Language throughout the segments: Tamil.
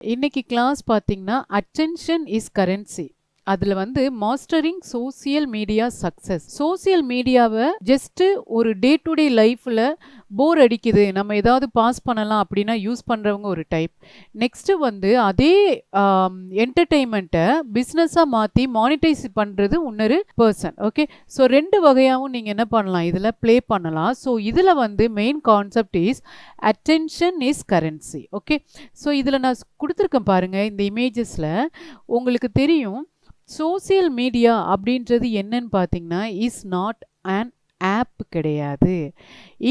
இன்னைக்கு கிளாஸ் பார்த்தீங்கன்னா, அட்டென்ஷன் இஸ் கரன்சி. அதுல வந்து mastering social media success. Social மீடியாவை ஜஸ்ட் ஒரு டே டு டே லைஃப்ல போர் அடிக்குது, நம்ம ஏதாவது பாஸ் பண்ணலாம் அப்படின்னா யூஸ் பண்றவங்க ஒரு டைப். நெக்ஸ்ட் வந்து அதே என்டர்டெயின்மெண்ட்டை பிஸ்னஸாக மாற்றி மானிட்டைஸ் பண்ணுறது இன்னொரு பர்சன். ஓகே, ஸோ ரெண்டு வகையாகவும் நீங்கள் என்ன பண்ணலாம், இதில் ப்ளே பண்ணலாம். ஸோ இதில் வந்து main concept is attention is currency. Okay, so இதில் நான் கொடுத்துருக்கேன் பாருங்கள், இந்த இமேஜஸில் உங்களுக்கு தெரியும். சோசியல் மீடியா அப்படின்றது என்னன்னு பார்த்தீங்கன்னா, இஸ் நாட் அன் ஆப் கிடையாது,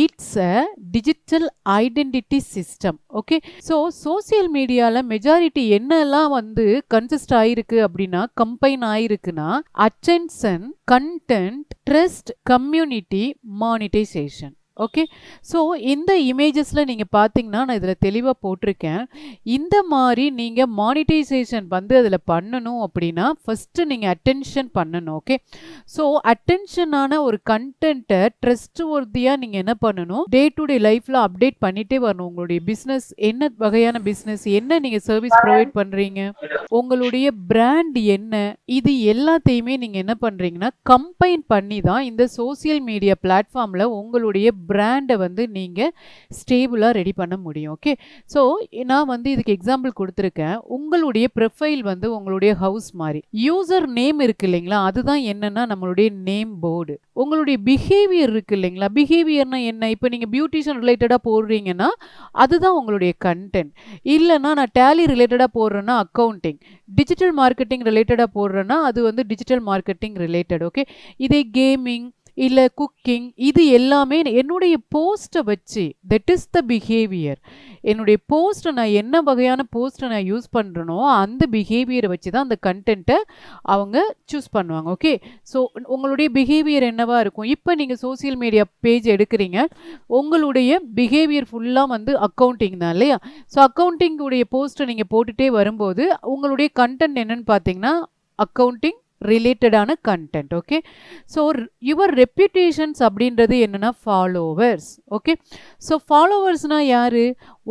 it's a digital identity system. Okay, so social மீடியாவில் மெஜாரிட்டி என்னெல்லாம் வந்து கன்சிஸ்ட் ஆயிருக்கு அப்படின்னா, கம்பைன் ஆயிருக்குன்னா, attention, content, trust, community, monetisation. Okay, so இந்த இமேஜஸில் நீங்கள் பார்த்தீங்கன்னா, நான் இதில் தெளிவாக போட்டிருக்கேன். இந்த மாதிரி நீங்கள் மானிட்டைசேஷன் வந்து அதில் பண்ணணும் அப்படின்னா ஃபஸ்ட்டு நீங்கள் அட்டென்ஷன் பண்ணணும். ஓகே, ஸோ அட்டென்ஷனான ஒரு கண்டென்ட்டை ட்ரஸ்ட் ஒர்த்தியாக நீங்கள் என்ன பண்ணணும், டே டு டே லைஃப்பில் அப்டேட் பண்ணிகிட்டே வரணும். உங்களுடைய பிஸ்னஸ் என்ன வகையான பிஸ்னஸ், என்ன நீங்கள் சர்வீஸ் ப்ரொவைட் பண்ணுறீங்க, உங்களுடைய பிராண்ட் என்ன, இது எல்லாத்தையுமே நீங்கள் என்ன பண்ணுறீங்கன்னா கம்பைன் பண்ணி தான் இந்த சோசியல் மீடியா பிளாட்ஃபார்மில் உங்களுடைய பிராண்டை வந்து நீங்கள் ஸ்டேபிளாக ரெடி பண்ண முடியும். ஓகே, ஸோ நான் வந்து இதுக்கு எக்ஸாம்பிள் கொடுத்துருக்கேன். உங்களுடைய ப்ரொஃபைல் வந்து உங்களுடைய ஹவுஸ் மாதிரி, யூசர் நேம் இருக்கு இல்லைங்களா, அதுதான் என்னன்னா நம்மளுடைய நேம் போர்டு. உங்களுடைய பிஹேவியர் இருக்கு இல்லைங்களா, பிஹேவியர்னா என்ன, இப்போ நீங்கள் பியூட்டிஷியன் ரிலேட்டடாக போடுறீங்கன்னா அதுதான் உங்களுடைய கண்டென்ட். இல்லைன்னா நான் டேலி ரிலேட்டடாக போடுறேன்னா அக்கௌண்டிங், டிஜிட்டல் மார்க்கெட்டிங் ரிலேட்டடாக போடுறேன்னா அது வந்து டிஜிட்டல் மார்க்கெட்டிங் ரிலேட்டட். ஓகே, இதே கேமிங் இல்லை குக்கிங், இது எல்லாமே என்னுடைய போஸ்ட்டை வச்சு, தட் இஸ் த பிஹேவியர். என்னுடைய போஸ்ட்டை நான் என்ன வகையான போஸ்ட்டை நான் யூஸ் பண்ணுறனோ அந்த பிஹேவியரை வச்சு தான் அந்த கண்டென்ட்டை அவங்க சூஸ் பண்ணுவாங்க. ஓகே, ஸோ உங்களுடைய பிஹேவியர் என்னவாக இருக்கும், இப்போ நீங்கள் சோசியல் மீடியா பேஜ் எடுக்கிறீங்க, உங்களுடைய பிஹேவியர் ஃபுல்லாக வந்து அக்கௌண்டிங் தான் இல்லையா. ஸோ அக்கௌண்டிங்குடைய போஸ்ட்டை நீங்கள் போட்டுகிட்டே வரும்போது உங்களுடைய கண்டென்ட் என்னன்னு பார்த்தீங்கன்னா அக்கௌண்டிங் ரிலேட்டடான கண்டென்ட். ஓகே, ஸோ யுவர் ரெப்யூட்டேஷன்ஸ் அப்படின்றது என்னென்னா ஃபாலோவர்ஸ். ஓகே, ஸோ ஃபாலோவர்ஸ்னால் யார்,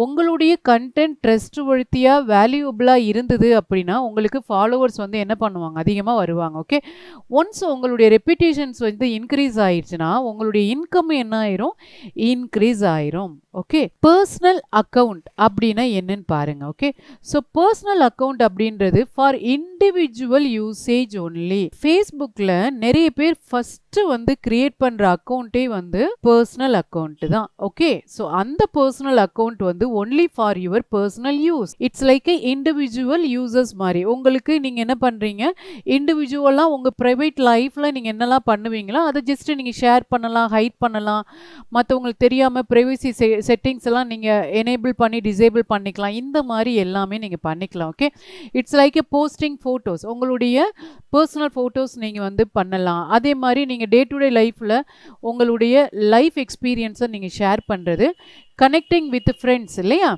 உங்களுடைய கண்டென்ட் ட்ரஸ்ட் ஒழுத்தியாக வேல்யூபிளாக இருந்தது அப்படின்னா உங்களுக்கு ஃபாலோவர்ஸ் வந்து என்ன பண்ணுவாங்க, அதிகமாக வருவாங்க. ஓகே, ஒன்ஸ் உங்களுடைய ரெப்யூட்டேஷன்ஸ் வந்து இன்க்ரீஸ் ஆயிடுச்சுன்னா உங்களுடைய இன்கம் என்ன ஆயிரும், இன்க்ரீஸ் ஆயிரும். ஓகே, பர்சனல் அக்கௌண்ட் அப்படின்னா என்னன்னு பாருங்க. ஓகே, ஸோ பர்சனல் அக்கௌண்ட் அப்படின்றது ஃபார் இண்டிவிஜுவல் யூசேஜ் ஒன்லி. ஃபேஸ்புக்கில் நிறைய பேர் ஃபஸ்ட்டு வந்து கிரியேட் பண்ணுற அக்கௌண்ட்டே வந்து பர்சனல் அக்கௌண்ட் தான். ஓகே, ஸோ அந்த பர்சனல் அக்கௌண்ட் வந்து only for your personal use. It's like a individual users மாதிரி. உங்களுக்கு நீங்கள் என்ன பண்ணுறீங்க, இண்டிவிஜுவலாக உங்கள் ப்ரைவேட் லைஃப்பில் நீங்கள் என்னெல்லாம் பண்ணுவீங்களோ அதை ஜஸ்ட் நீங்கள் ஷேர் பண்ணலாம், ஹைட் பண்ணலாம், மற்றவங்களுக்கு தெரியாமல் ப்ரைவசி செட்டிங்ஸ் எல்லாம் நீங்கள் எனேபிள் பண்ணி டிசேபிள் பண்ணிக்கலாம். இந்த மாதிரி எல்லாமே நீங்கள் பண்ணிக்கலாம். Okay, it's like a posting photos, உங்களுடைய பர்சனல் ஃபோட்டோஸ் நீங்கள் வந்து பண்ணலாம். அதே மாதிரி நீங்கள் டே டு டே லைஃப்பில் உங்களுடைய லைஃப் எக்ஸ்பீரியன்ஸை நீங்கள் ஷேர் பண்ணுறது, கனெக்டிங் வித் ஃப்ரெண்ட்ஸ் இல்லையா.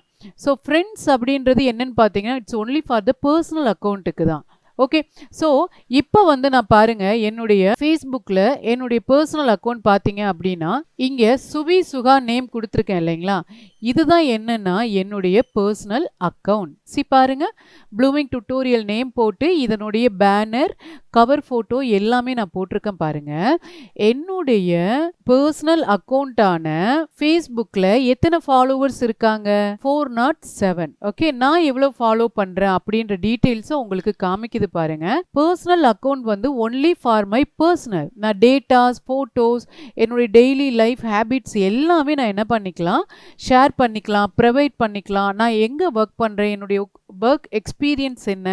ஸோ ஃப்ரெண்ட்ஸ் அப்படின்றது என்னன்னு பார்த்தீங்கன்னா it's only for the personal அக்கௌண்ட்டுக்கு தான். ஓகே, ஸோ இப்போ வந்து நான் பாருங்கள், என்னுடைய ஃபேஸ்புக்கில் என்னுடைய பர்சனல் அக்கௌண்ட் பார்த்தீங்க அப்படின்னா இங்கே சுவி சுகா நேம் கொடுத்துருக்கேன் இல்லைங்களா, இதுதான் என்னன்னா என்னுடைய பர்சனல் அக்கௌண்ட். பாருங்க, ப்ளூமிங் டுட்டோரியல் நேம் போட்டு இதனுடைய பேனர், கவர் ஃபோட்டோ எல்லாமே நான் போட்டிருக்கேன் பாருங்க. என்னுடைய பர்சனல் அக்கௌண்ட்டான ஃபேஸ்புக்கில் எத்தனை ஃபாலோவர்ஸ் இருக்காங்க, 407. ஓகே, நான் எவ்வளோ ஃபாலோ பண்ணுறேன் அப்படின்ற டீட்டெயில்ஸை உங்களுக்கு காமிக்குது பாருங்க. பர்சனல் அக்கௌண்ட் வந்து ஒன்லி ஃபார் மை பர்சனல், நான் டேட்டாஸ், ஃபோட்டோஸ், என்னுடைய டெய்லி லைஃப் ஹேபிட்ஸ் எல்லாமே நான் என்ன பண்ணிக்கலாம், ஷேர் பண்ணிக்கலாம், ப்ரொவைட் பண்ணிக்கலாம். நான் எங்கே ஒர்க் பண்ணுறேன், என்னுடைய ஒர்க் எக்ஸ்பீரியன்ஸ் என்ன.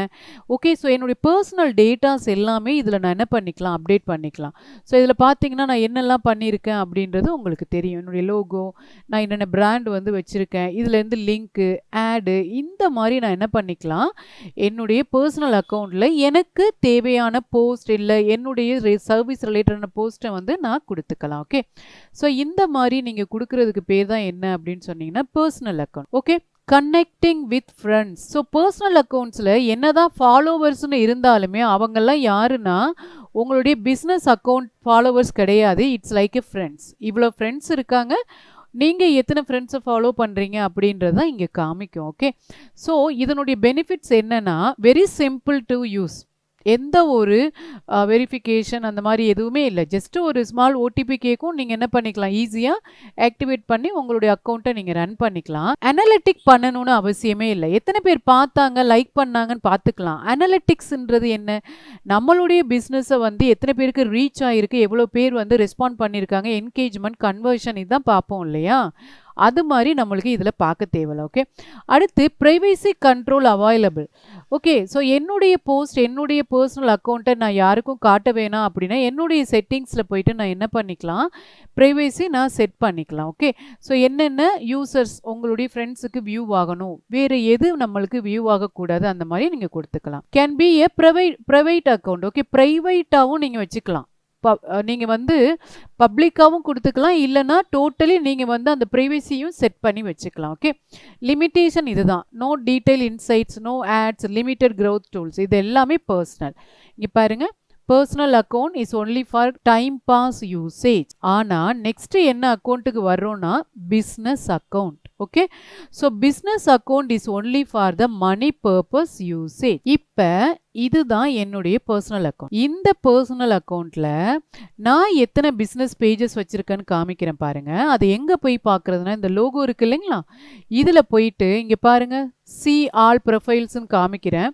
ஓகே, ஸோ என்னுடைய பர்சனல் டேட்டாஸ் எல்லாமே இதில் நான் என்ன பண்ணிக்கலாம், அப்டேட் பண்ணிக்கலாம். ஸோ இதில் பார்த்தீங்கன்னா நான் என்னெல்லாம் பண்ணியிருக்கேன் அப்படின்றது உங்களுக்கு தெரியும். என்னுடைய லோகோ, நான் என்னென்ன பிராண்ட் வந்து வச்சுருக்கேன், இதுலேருந்து லிங்க்கு, ஆடு, இந்த மாதிரி நான் என்ன பண்ணிக்கலாம், என்னுடைய பர்சனல் அக்கௌண்ட்டில் எனக்கு தேவையான போஸ்ட் இல்லை என்னுடைய சர்வீஸ் ரிலேட்டடான போஸ்ட்டை வந்து நான் கொடுத்துக்கலாம். ஓகே, ஸோ இந்த மாதிரி நீங்கள் கொடுக்குறதுக்கு பேர் தான் என்ன அப்படின்னு சொன்னீங்கன்னா personal account. Okay, connecting with friends. So personal அக்கௌண்ட்ஸில் என்னதான் ஃபாலோவர்ஸ்னு இருந்தாலுமே அவங்கெல்லாம் யாருன்னா உங்களுடைய பிஸ்னஸ் அக்கௌண்ட் ஃபாலோவர்ஸ் கிடையாது. It's like a friends. இவ்வளோ ஃப்ரெண்ட்ஸ் இருக்காங்க, நீங்கள் எத்தனை ஃப்ரெண்ட்ஸை ஃபாலோ பண்ணுறீங்க அப்படின்றது தான் இங்கே காமிக்கும். ஓகே, ஸோ இதனுடைய பெனிஃபிட்ஸ் என்னென்னா வெரி சிம்பிள் டு யூஸ். எந்த ஒரு வெரிஃபிகேஷன் அந்த மாதிரி எதுவுமே இல்லை. ஜஸ்ட்டு ஒரு ஸ்மால் ஓடிபி கேட்கும், நீங்கள் என்ன பண்ணிக்கலாம், ஈஸியாக ஆக்டிவேட் பண்ணி உங்களுடைய அக்கௌண்ட்டை நீங்கள் ரன் பண்ணிக்கலாம். அனலிட்டிக் பண்ணணும்னு அவசியமே இல்லை. எத்தனை பேர் பார்த்தாங்க, லைக் பண்ணாங்கன்னு பார்த்துக்கலாம். அனலிட்டிக்ஸ்ன்றது என்ன, நம்மளுடைய பிஸ்னஸை வந்து எத்தனை பேருக்கு ரீச் ஆகிருக்கு, எவ்வளோ பேர் வந்து ரெஸ்பாண்ட் பண்ணியிருக்காங்க, என்கேஜ்மெண்ட், கன்வர்ஷன், இதுதான் பார்ப்போம் இல்லையா. அது மாதிரி நம்மளுக்கு இதில் பார்க்க தேவையில்ல. ஓகே, அடுத்து privacy control available. Okay, so என்னுடைய போஸ்ட், என்னுடைய பர்சனல் அக்கௌண்ட்டை நான் யாருக்கும் காட்ட வேணாம் அப்படின்னா என்னுடைய செட்டிங்ஸில் போயிட்டு நான் என்ன பண்ணிக்கலாம், ப்ரைவேசி நான் செட் பண்ணிக்கலாம். ஓகே, ஸோ என்னென்ன யூசர்ஸ் உங்களுடைய ஃப்ரெண்ட்ஸுக்கு வியூ ஆகணும், வேறு எது நம்மளுக்கு வியூ ஆகக்கூடாது, அந்த மாதிரி நீங்கள் கொடுத்துக்கலாம். Can be a private account. Okay, ப்ரைவேட்டாகவும் நீங்கள் வச்சுக்கலாம். நீங்கள் வந்து பப்ளிக்காகவும் கொடுத்துக்கலாம், இல்லைனா டோட்டலி நீங்கள் வந்து அந்த ப்ரைவேசியும் செட் பண்ணி வச்சுக்கலாம். ஓகே, லிமிட்டேஷன் இதுதான். No detail insights, no ads, limited growth tools, இது எல்லாமே பர்சனல். இங்கே பாருங்கள், personal account is only for time pass usage. ஆனால் நெக்ஸ்ட் என்ன அக்கௌண்ட்டுக்கு வர்றோம்னா business account. Okay, so business account is only for the money purpose usage. இப்போ இதுதான் என்னுடைய பர்சனல் அக்கௌண்ட். இந்த பர்சனல் அக்கௌண்ட்டில் நான் எத்தனை பிஸ்னஸ் பேஜஸ் வச்சுருக்கேன்னு காமிக்கிறேன் பாருங்கள். அது எங்கே போய் பார்க்குறதுனா இந்த லோகோ இருக்குது இல்லைங்களா, இதில் போயிட்டு இங்கே பாருங்கள், சி ஆல் ப்ரொஃபைல்ஸ்ன்னு காமிக்கிறேன்.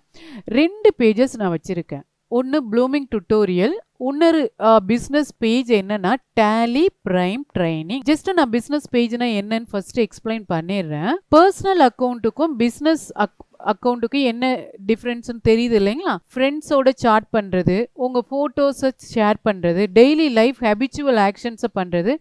2 பேஜஸ் நான் வச்சுருக்கேன். ஒன்று ப்ளூமிங் டுட்டோரியல், இன்னொரு பிஸ்னஸ் பேஜ் என்னன்னா டேலி பிரைம் ட்ரைனிங். ஜஸ்ட் நான் பிஸ்னஸ் பேஜ்னா என்னன்னு ஃபர்ஸ்ட் எக்ஸ்பிளைன் பண்ணிடுறேன். பர்சனல் அக்கௌண்ட்டுக்கும் பிஸ்னஸ் அக்கௌண்ட்டுக்கு என்ன டிஃப்ரென்ஸ்னு தெரியுது இல்லைங்களா. ஃப்ரெண்ட்ஸோட சாட் பண்ணுறது, உங்கள் ஃபோட்டோஸை ஷேர் பண்ணுறது, டெய்லி லைஃப் ஹேபிச்சுவல் ஆக்ஷன்ஸை பண்ணுறது,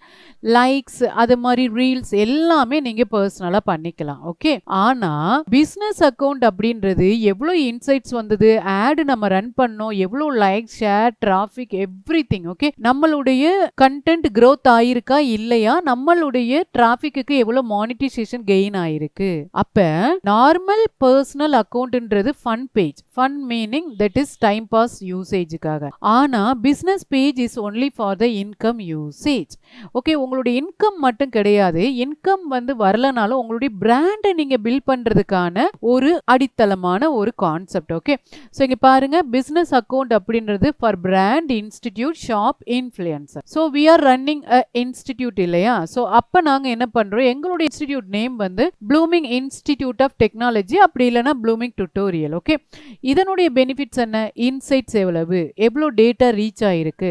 லைக்ஸ், அது மாதிரி ரீல்ஸ் எல்லாமே நீங்கள் பர்சனலாக பண்ணிக்கலாம். ஓகே, ஆனால் பிஸ்னஸ் அக்கௌண்ட் அப்படின்றது எவ்வளோ இன்சைட்ஸ் வந்தது, ஆடு நம்ம ரன் பண்ணோம், எவ்வளோ like, share, traffic, everything. Okay, நம்மளுடைய கண்டென்ட் க்ரோத் ஆயிருக்கா இல்லையா, நம்மளுடைய டிராஃபிக்கு எவ்வளோ மானிட்டைசேஷன் கெயின் ஆயிருக்கு. அப்போ நார்மல் பர்சனல் அக்கௌண்ட்ன்றது fun page. Fun meaning that is time pass யூசேஜுக்காக. ஆனால் business page is only for the income usage. Okay, உங்களுடைய இன்கம் மட்டும் கிடையாது, இன்கம் வந்து வரலனாலும் உங்களுடைய பிராண்டை நீங்கள் பில்ட் பண்ணுறதுக்கான ஒரு அடித்தளமான ஒரு கான்செப்ட். ஓகே, ஸோ இங்கே பாருங்க, பிஸ்னஸ் அக்கௌண்ட் அப்படின்றது for brand, institute, shop, influencer. So we are running a institute இல்லையா. ஸோ அப்போ நாங்கள் என்ன பண்ணுறோம், எங்களுடைய இன்ஸ்டிடியூட் நேம் வந்து ப்ளூமிங் இன்ஸ்டிடியூட் ஆஃப் டெக்னாலஜி, அப்படி இல்லைனா ப்ளூமிங் டுட்டோரியல். ஓகே, இதனுடைய பெனிஃபிட்ஸ் என்ன, இன்சைட்ஸ் எவ்வளோ டேட்டா ரீச் ஆகிருக்கு,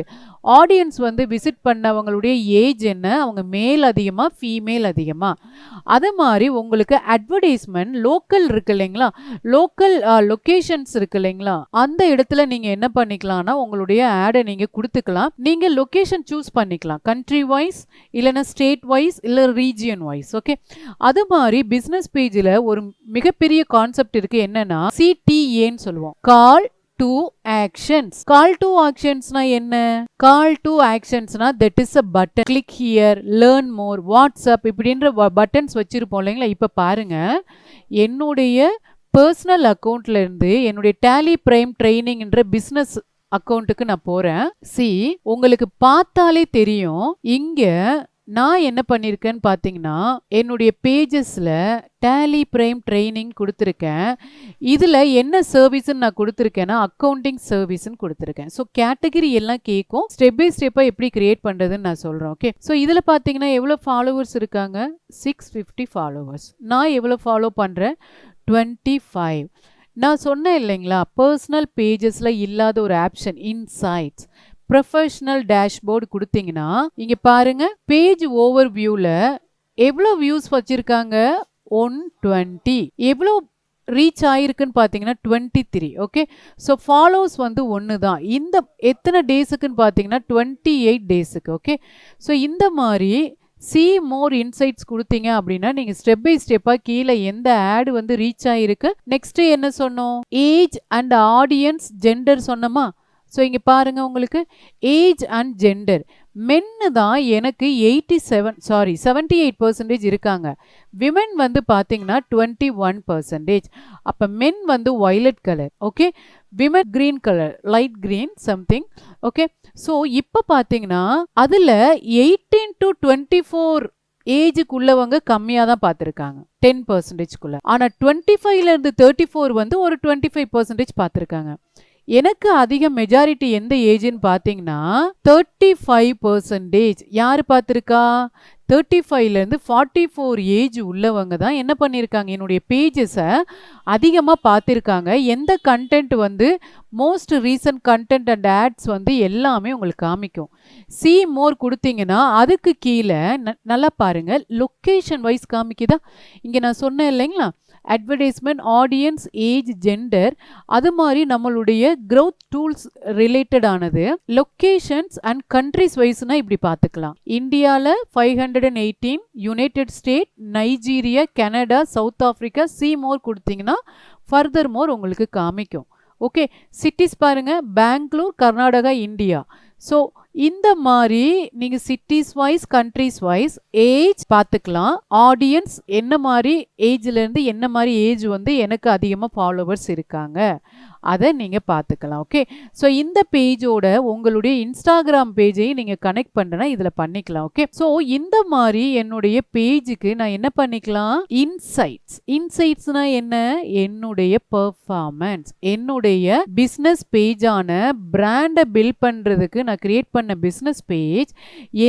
ஆடியன்ஸ் வந்து விசிட் பண்ணவங்களுடைய ஏஜ் என்ன, அவங்க மேல் அதிகமாக ஃபீமேல் அதிகமாக, அது மாதிரி உங்களுக்கு அட்வர்டைஸ்மெண்ட் லோக்கல் இருக்கு இல்லைங்களா, லோக்கல் லொக்கேஷன்ஸ் இருக்கு இல்லைங்களா, அந்த இடத்துல நீங்கள் என்ன பண்ணிக்கலாம்னா உங்களுடைய ஆடை நீங்கள் கொடுத்துக்கலாம். நீங்கள் லொக்கேஷன் சூஸ் பண்ணிக்கலாம், கண்ட்ரி வைஸ் இல்லைன்னா ஸ்டேட் வைஸ் இல்லை ரீஜியன் வைஸ். ஓகே, அது மாதிரி பிஸ்னஸ் பேஜில் ஒரு மிகப்பெரிய கான்செப்ட் இருக்கு, என்னன்னா CTA சொல்லுவோம், call to actions. Call to ஆக்ஷன்ஸ்னா என்ன, கால் டு ஆக்ஷன்ஸ்னா that is a button, click here, learn more, WhatsApp இப்படின்ற பட்டன்ஸ் வச்சிருப்போம் இல்லைங்களா. இப்போ பாருங்க, என்னுடைய பர்சனல் அக்கௌண்ட்ல இருந்து என்னுடைய டேலி பிரைம் ட்ரைனிங்ன்ற பிஸ்னஸ் அக்கௌண்ட்டுக்கு நான் போறேன். உங்களுக்கு பார்த்தாலே தெரியும், இங்க நான் என்ன பண்ணியிருக்கேன்னு பார்த்தீங்கன்னா என்னுடைய பேஜஸில் டேலி பிரைம் ட்ரைனிங் கொடுத்துருக்கேன். இதில் என்ன சர்வீஸ்ன்னு நான் கொடுத்துருக்கேன்னா அக்கௌண்டிங் சர்வீஸ்ன்னு கொடுத்துருக்கேன். ஸோ கேட்டகரி எல்லாம் கேட்கும், ஸ்டெப் பை ஸ்டெப்பாக எப்படி கிரியேட் பண்ணுறதுன்னு நான் சொல்கிறேன். ஓகே, ஸோ இதில் பார்த்தீங்கன்னா எவ்வளோ ஃபாலோவர்ஸ் இருக்காங்க, 650 ஃபாலோவர்ஸ். நான் எவ்வளோ ஃபாலோ பண்ணுறேன், 25. நான் சொன்னேன் இல்லைங்களா, பர்சனல் பேஜஸில் இல்லாத ஒரு ஆப்ஷன் இன்சைட்ஸ், ப்ரொஃபஷனல் டேஷ்போர்டு கொடுத்தீங்கன்னா இங்கே பாருங்க, பேஜ் ஓவர் வியூவில் எவ்வளோ வியூஸ் வச்சுருக்காங்க, 120. எவ்வளோ ரீச் ஆகிருக்குன்னு பார்த்தீங்கன்னா 23. ஓகே, ஸோ ஃபாலோஸ் வந்து ஒன்று தான். இந்த எத்தனை டேஸுக்குன்னு பார்த்தீங்கன்னா 28 டேஸுக்கு. ஓகே, ஸோ இந்த மாதிரி சி மோர் இன்சைட்ஸ் கொடுத்தீங்க அப்படின்னா நீங்கள் ஸ்டெப் பை ஸ்டெப்பாக கீழே எந்த ஆடு வந்து ரீச் ஆகிருக்கு, நெக்ஸ்ட்டு என்ன சொன்னோம், ஏஜ் அண்ட் ஆடியன்ஸ், ஜெண்டர் சொன்னோமா. ஸோ இங்கே பாருங்கள், உங்களுக்கு ஏஜ் அண்ட் ஜெண்டர், மென்னு தான் எனக்கு 78% இருக்காங்க. விமென் வந்து பார்த்தீங்கன்னா 21%. அப்போ மென் வந்து violet colour, okay, women green colour, light green something. Okay, so இப்போ பார்த்தீங்கன்னா அதில் 18 to 24 ஏஜுக்கு உள்ளவங்க கம்மியாக தான் பார்த்துருக்காங்க 10%. ஆனால் 25லேருந்து 34 வந்து ஒரு 25% பார்த்துருக்காங்க. எனக்கு அதிக மெஜாரிட்டி எந்த ஏஜ்னு பார்த்தீங்கன்னா 35% யார் பார்த்துருக்கா? 35லேருந்து 44 ஏஜ் உள்ளவங்க தான் என்ன பண்ணியிருக்காங்க, என்னுடைய பேஜஸை அதிகமாக பார்த்துருக்காங்க. எந்த கண்டென்ட் வந்து most recent content and ads வந்து எல்லாமே உங்களுக்கு காமிக்கும். சி மோர் கொடுத்தீங்கன்னா அதுக்கு கீழே நல்லா பாருங்கள், லொக்கேஷன் வைஸ் காமிக்குதா? இங்கே நான் சொன்னேன் இல்லைங்களா, அட்வர்டைஸ்மெண்ட், ஆடியன்ஸ், ஏஜ், ஜெண்டர், அது மாதிரி நம்மளுடைய growth டூல்ஸ் ரிலேட்டடானது லொக்கேஷன்ஸ் அண்ட் கண்ட்ரிஸ் வைஸ்னா இப்படி பார்த்துக்கலாம். இந்தியாவில் 518, United State, Nigeria, Canada, South Africa, see more கொடுத்தீங்கன்னா ஃபர்தர் மோர் உங்களுக்கு காமிக்கும். ஓகே, சிட்டிஸ் பாருங்க, பெங்களூர், கர்நாடகா, இந்தியா. ஸோ இந்த மாதிரி நீங்கள் cities wise, countries wise, age பார்த்துக்கலாம். ஆடியன்ஸ் என்ன மாதிரி ஏஜ்லேருந்து என்ன மாதிரி ஏஜ் வந்து எனக்கு அதிகமாக ஃபாலோவர்ஸ் இருக்காங்க அதை நீங்கள் பார்த்துக்கலாம். ஓகே, ஸோ இந்த பேஜோட உங்களுடைய இன்ஸ்டாகிராம் பேஜையும் நீங்கள் கனெக்ட் பண்ணுறேன்னா இதில் பண்ணிக்கலாம். ஓகே, ஸோ இந்த மாதிரி என்னுடைய பேஜுக்கு நான் என்ன பண்ணிக்கலாம், இன்சைட்ஸ்னா என்ன, என்னுடைய பெர்ஃபார்மன்ஸ், என்னுடைய பிஸ்னஸ் பேஜான பிராண்டை பில்ட் பண்ணுறதுக்கு நான் கிரியேட் பண்ண பிஸ்னஸ் பேஜ்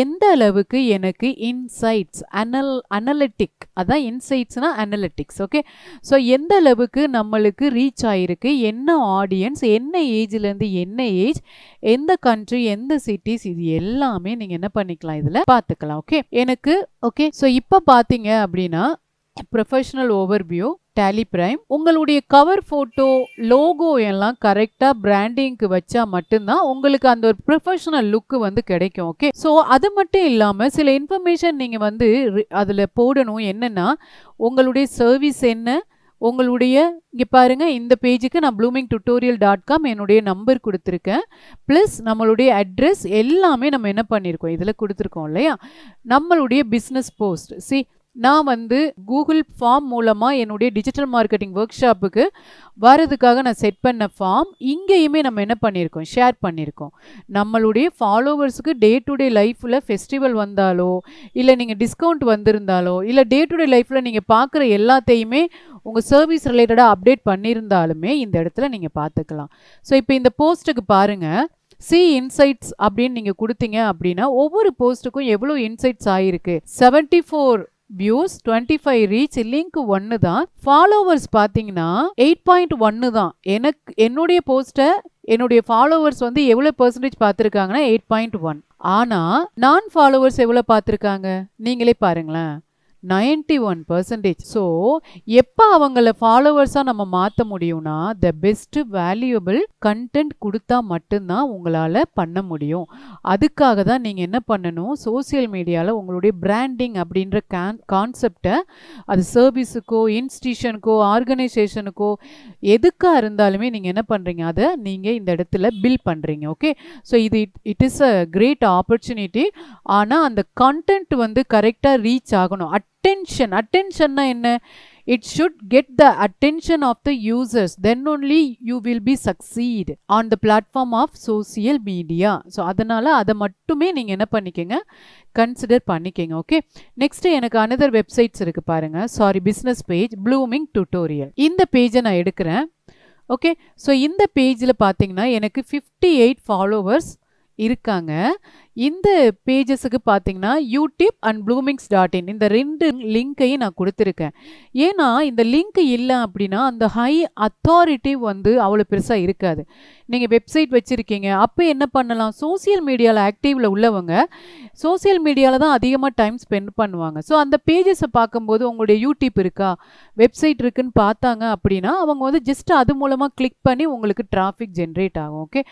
எந்த அளவுக்கு எனக்கு இன்சைட்ஸ், அனலிட்டிக், அதான் இன்சைட்ஸ்னா அனலிட்டிக்ஸ். ஓகே, ஸோ எந்த அளவுக்கு நம்மளுக்கு ரீச் ஆகிருக்கு, என்ன ஆடியன்ஸ், என்ன ஏஜ்லேருந்து என்ன ஏஜ், எந்த கண்ட்ரி, எந்த சிட்டிஸ், இது எல்லாமே நீங்கள் என்ன பண்ணிக்கலாம், இதில் பார்த்துக்கலாம். ஓகே, எனக்கு ஓகே, ஸோ இப்போ பார்த்தீங்க அப்படின்னா ப்ரொஃபஷனல் ஓவர்வியூ, டேலி பிரைம், உங்களுடைய கவர் ஃபோட்டோ, லோகோ எல்லாம் கரெக்டாக பிராண்டிங்க்கு வச்சா மட்டும்தான் உங்களுக்கு அந்த ஒரு ப்ரொஃபஷனல் லுக்கு வந்து கிடைக்கும். ஓகே, ஸோ அது மட்டும் இல்லாமல் சில இன்ஃபர்மேஷன் நீங்கள் வந்து அதில் போடணும். என்னென்னா உங்களுடைய சர்வீஸ் என்ன, உங்களுடைய இங்கே பாருங்கள், இந்த பேஜுக்கு நான் bloomingtutorial.com என்னுடைய நம்பர் கொடுத்துருக்கேன். ப்ளஸ் நம்மளுடைய அட்ரஸ் எல்லாமே நம்ம என்ன பண்ணியிருக்கோம், இதில் கொடுத்துருக்கோம் இல்லையா. நம்மளுடைய பிஸ்னஸ் போஸ்ட், நான் வந்து கூகுள் ஃபார்ம் மூலமாக என்னுடைய டிஜிட்டல் மார்க்கெட்டிங் ஒர்க் ஷாப்புக்கு வரதுக்காக நான் செட் பண்ண ஃபார்ம் இங்கேயுமே நம்ம என்ன பண்ணியிருக்கோம், ஷேர் பண்ணியிருக்கோம். நம்மளுடைய ஃபாலோவர்ஸுக்கு டே டு டே லைஃப்பில் ஃபெஸ்டிவல் வந்தாலோ, இல்லை நீங்கள் டிஸ்கவுண்ட் வந்திருந்தாலோ, இல்லை டே டு டே லைஃப்பில் நீங்கள் பார்க்குற எல்லாத்தையுமே உங்கள் சர்வீஸ் ரிலேட்டடாக அப்டேட் பண்ணியிருந்தாலுமே இந்த இடத்துல நீங்கள் பார்த்துக்கலாம். ஸோ இப்போ இந்த போஸ்ட்டுக்கு பாருங்கள், இன்சைட்ஸ் அப்படின்னு நீங்கள் கொடுத்தீங்க அப்படின்னா ஒவ்வொரு போஸ்ட்டுக்கும் எவ்வளோ இன்சைட்ஸ் ஆகிருக்கு. 74 வியூஸ், 25 ரீச், லிங்க் 1 தான். ஃபாலோவர்ஸ் பார்த்தீங்கன்னா 8.1 தான். என்னுடைய போஸ்ட்டை என்னுடைய ஃபாலோவர்ஸ் வந்து எவ்வளோ பெர்சன்டேஜ் பார்த்துருக்காங்கன்னா 8.1. ஆனால் நான் ஃபாலோவர்ஸ் எவ்வளோ பார்த்துருக்காங்க நீங்களே பாருங்களேன், 91%. ஸோ எப்போ அவங்கள ஃபாலோவர்ஸாக நம்ம மாற்ற முடியும்னா த பெஸ்ட் வேல்யூபிள் கண்டென்ட் கொடுத்தா மட்டும்தான் உங்களால் பண்ண முடியும். அதுக்காக தான் நீங்கள் என்ன பண்ணணும், சோசியல் மீடியாவில் உங்களுடைய பிராண்டிங் அப்படின்ற கான்செப்டை அது சர்வீஸுக்கோ, இன்ஸ்டிடியூஷனுக்கோ, ஆர்கனைசேஷனுக்கோ எதுக்காக இருந்தாலுமே நீங்கள் என்ன பண்ணுறீங்க, அதை நீங்கள் இந்த இடத்துல பில்ட் பண்ணுறீங்க. Okay, so it is a great opportunity. ஆனால் அந்த கண்டென்ட் வந்து கரெக்டாக ரீச் ஆகணும். அட்டென்ஷன்னா என்ன, it should get the attention of the users, then only you will be succeed on the platform of social media. So அதனால் அதை மட்டுமே நீங்கள் என்ன பண்ணிக்கங்க, கன்சிடர் பண்ணிக்கங்க. ஓகே, நெக்ஸ்ட் எனக்கு அனதர் வெப்சைட்ஸ் இருக்குது பாருங்கள், பிஸ்னஸ் பேஜ், ப்ளூமிங் டுட்டோரியல். இந்த பேஜை நான் எடுக்கிறேன். ஓகே, ஸோ இந்த பேஜில் பார்த்தீங்கன்னா எனக்கு 58 ஃபாலோவர்ஸ் இருக்காங்க. இந்த பேஜஸுக்கு பார்த்தீங்கன்னா யூடியூப் அண்ட் bloomings.in இந்த 2 லிங்கையும் நான் கொடுத்துருக்கேன். ஏன்னா இந்த லிங்க் இல்லை அப்படின்னா அந்த ஹை அத்தாரிட்டி வந்து அவ்வளோ பெருசாக இருக்காது. நீங்கள் வெப்சைட் வச்சுருக்கீங்க, அப்போ என்ன பண்ணலாம், சோசியல் மீடியாவில் ஆக்டிவில் உள்ளவங்க சோசியல் மீடியாவில் தான் அதிகமாக டைம் ஸ்பெண்ட் பண்ணுவாங்க. ஸோ அந்த பேஜஸை பார்க்கும்போது உங்களுடைய யூடியூப் இருக்கா, வெப்சைட் இருக்குன்னு பார்த்தாங்க அப்படின்னா அவங்க வந்து ஜஸ்ட் அது மூலமாக கிளிக் பண்ணி உங்களுக்கு டிராஃபிக் ஜென்ரேட் ஆகும். ஓகே,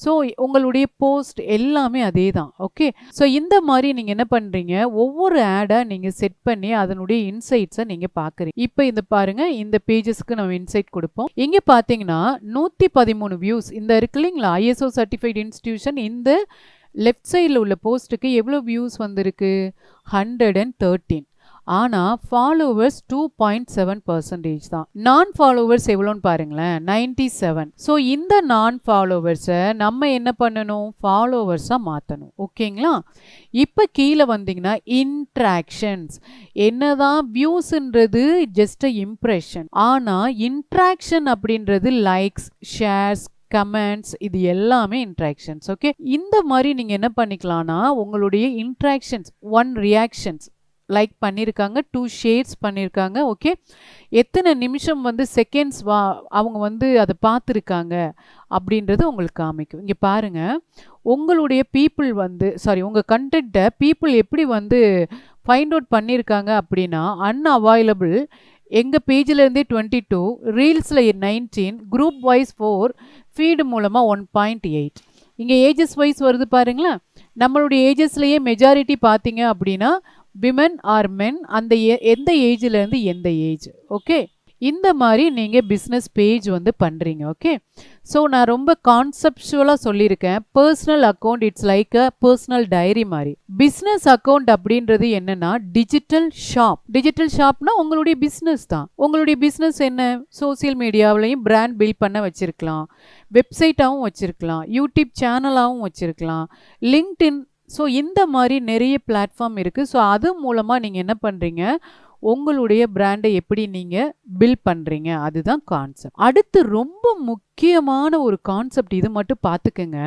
ஸோ உங்களுடைய போஸ்ட் எல்லாமே அதே தான். ஓகே, ஸோ இந்த மாதிரி நீங்கள் என்ன பண்ணுறீங்க, ஒவ்வொரு ஆடை நீங்கள் செட் பண்ணி அதனுடைய இன்சைட்ஸை நீங்கள் பார்க்குறீங்க. இப்போ இந்த பாருங்கள், இந்த பேஜஸ்க்கு நம்ம இன்சைட் கொடுப்போம். இங்கே பார்த்தீங்கன்னா 113 வியூஸ் இந்த இருக்கு இல்லைங்களா, ISO சர்டிஃபைட் இன்ஸ்டிடியூஷன். இந்த லெஃப்ட் சைடில் உள்ள போஸ்ட்டுக்கு எவ்வளோ வியூஸ் வந்திருக்கு, 113. ஆனால் ஃபாலோவர்ஸ் 2.7% தான். நான் ஃபாலோவர்ஸ் எவ்வளோன்னு பாருங்களேன், 97. ஸோ இந்த நான் ஃபாலோவர்ஸை நம்ம என்ன பண்ணணும், ஃபாலோவர்ஸாக மாற்றணும். ஓகேங்களா? இப்போ கீழே வந்தீங்கன்னா இன்ட்ராக்ஷன்ஸ். என்னதான் வியூஸ்ன்றது ஜஸ்ட் இம்ப்ரெஷன், ஆனால் இன்ட்ராக்ஷன் அப்படின்றது லைக்ஸ், ஷேர்ஸ், கமெண்ட்ஸ், இது எல்லாமே இன்ட்ராக்ஷன்ஸ். ஓகே, இந்த மாதிரி நீங்கள் என்ன பண்ணிக்கலாம்னா உங்களுடைய இன்ட்ராக்ஷன்ஸ், 1 ரியாக்ஷன்ஸ் லைக் பண்ணியிருக்காங்க, 2 ஷேர்ஸ் பண்ணியிருக்காங்க. ஓகே, எத்தனை நிமிஷம் வந்து செகண்ட்ஸ் அவங்க வந்து அதை பார்த்துருக்காங்க அப்படின்றது உங்களுக்கு காமிக்கும். இங்கே பாருங்கள், உங்களுடைய பீப்புள் வந்து உங்கள் கண்டென்ட்டை பீப்புள் எப்படி வந்து ஃபைண்ட் அவுட் பண்ணியிருக்காங்க அப்படின்னா, அன்அவைலபிள் எங்கள் பேஜிலேருந்தே 22, ரீல்ஸில் 19, குரூப் வைஸ் 4, ஃபீடு மூலமாக 1.8. இங்கே ஏஜஸ் வைஸ் வருது பாருங்களேன். நம்மளுடைய ஏஜஸ்லேயே மெஜாரிட்டி பார்த்தீங்க அப்படின்னா விமன் ஆர் மென், அந்த எந்த ஏஜ்லேருந்து எந்த ஏஜ். ஓகே, இந்த மாதிரி நீங்கள் பிஸ்னஸ் பேஜ் வந்து பண்ணுறீங்க. ஓகே, ஸோ நான் ரொம்ப கான்செப்சுவலாக சொல்லியிருக்கேன். Personal account it's like a personal diary மாதிரி. பிஸ்னஸ் அக்கௌண்ட் அப்படின்றது என்னன்னா டிஜிட்டல் ஷாப். டிஜிட்டல் ஷாப்னா உங்களுடைய பிஸ்னஸ் தான். உங்களுடைய பிஸ்னஸ் என்ன, சோசியல் மீடியாவிலையும் பிராண்ட் பில்ட் பண்ண வச்சுருக்கலாம், வெப்சைட்டாகவும் வச்சுருக்கலாம், யூடியூப் சேனலாகவும் வச்சுருக்கலாம், லிங்க்டின். ஸோ இந்த மாதிரி நிறைய பிளாட்ஃபார்ம் இருக்குது. ஸோ அது மூலமாக நீங்கள் என்ன பண்ணுறீங்க, உங்களுடைய பிராண்டை எப்படி நீங்கள் பில்ட் பண்ணுறீங்க, அதுதான் கான்செப்ட். அடுத்து ரொம்ப முக்கியமான ஒரு கான்செப்ட், இது மட்டும் பார்த்துக்கங்க,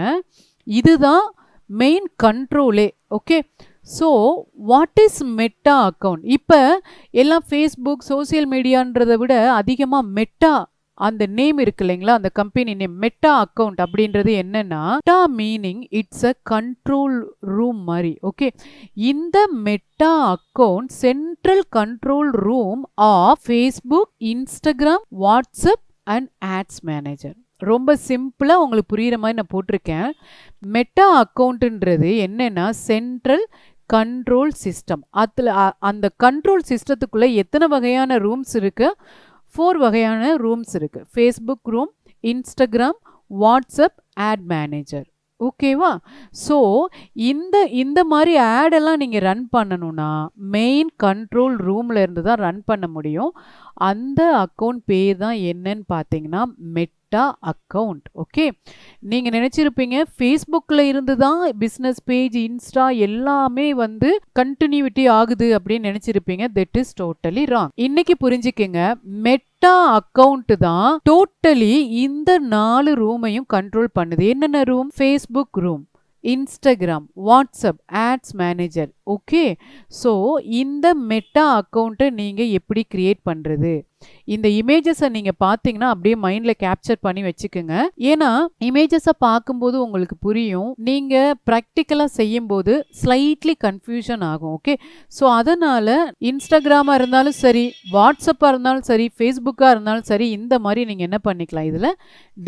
இதுதான் மெயின் கண்ட்ரோலே. Okay, so what is Meta account? இப்போ எல்லாம் ஃபேஸ்புக், சோசியல் மீடியான்றதை விட அதிகமாக மெட்டா அந்த நேம் இருக்கு இல்லைங்களா, அந்த கம்பெனி நேம் மெட்டா அக்கௌண்ட் அப்படின்றது என்னன்னா, Meta meaning it's a control room மாதிரி. ஓகே, இந்த Meta account central control room of Facebook, Instagram, WhatsApp and ads manager. ரொம்ப சிம்பிளாக உங்களுக்கு புரிகிற மாதிரி நான் போட்டிருக்கேன். மெட்டா அக்கௌண்ட்டுன்றது என்னன்னா சென்ட்ரல் கண்ட்ரோல் சிஸ்டம். அதில் அந்த கண்ட்ரோல் சிஸ்டத்துக்குள்ளே எத்தனை வகையான ரூம்ஸ் இருக்குது, 4 வகையான ரூம்ஸ் இருக்குது. Facebook room, Instagram, WhatsApp, ad manager. ஓகேவா? ஸோ இந்த மாதிரி ஆடெல்லாம் நீங்கள் ரன் பண்ணணும்னா மெயின் கண்ட்ரோல் ரூமில் இருந்து தான் ரன் பண்ண முடியும். அந்த அக்கௌண்ட் பேர் தான் என்னன்னு பார்த்தீங்கன்னா மெட்டா அக்கௌண்ட். ஓகே, நீங்கள் நினச்சிருப்பீங்க ஃபேஸ்புக்கில் இருந்து தான் பிஸ்னஸ் பேஜ், இன்ஸ்டா எல்லாமே வந்து கண்டினியூட்டி ஆகுது அப்படின்னு நினச்சிருப்பீங்க. That is totally wrong. இன்னைக்கு புரிஞ்சுக்கங்க, மெட்டா அக்கௌண்ட் தான் டோட்டலி இந்த 4 ரூமையும் கண்ட்ரோல் பண்ணுது. என்னென்ன room? Facebook room, Instagram, WhatsApp, ads manager. Okay, so இந்த மெட்டா அக்கௌண்ட்டை நீங்கள் எப்படி கிரியேட் பண்ணுறது? இந்த இமேஜஸை நீங்கள் பார்த்தீங்கன்னா அப்படியே மைண்டில் கேப்சர் பண்ணி வச்சுக்கோங்க. ஏன்னா இமேஜஸை பார்க்கும்போது உங்களுக்கு புரியும், நீங்கள் ப்ராக்டிக்கலாக செய்யும்போது ஸ்லைட்லி கன்ஃபியூஷன் ஆகும். ஓகே, ஸோ அதனால் இன்ஸ்டாகிராமாக இருந்தாலும் சரி, வாட்ஸ்அப்பாக இருந்தாலும் சரி, ஃபேஸ்புக்காக இருந்தாலும் சரி, இந்த மாதிரி நீங்கள் என்ன பண்ணிக்கலாம், இதில்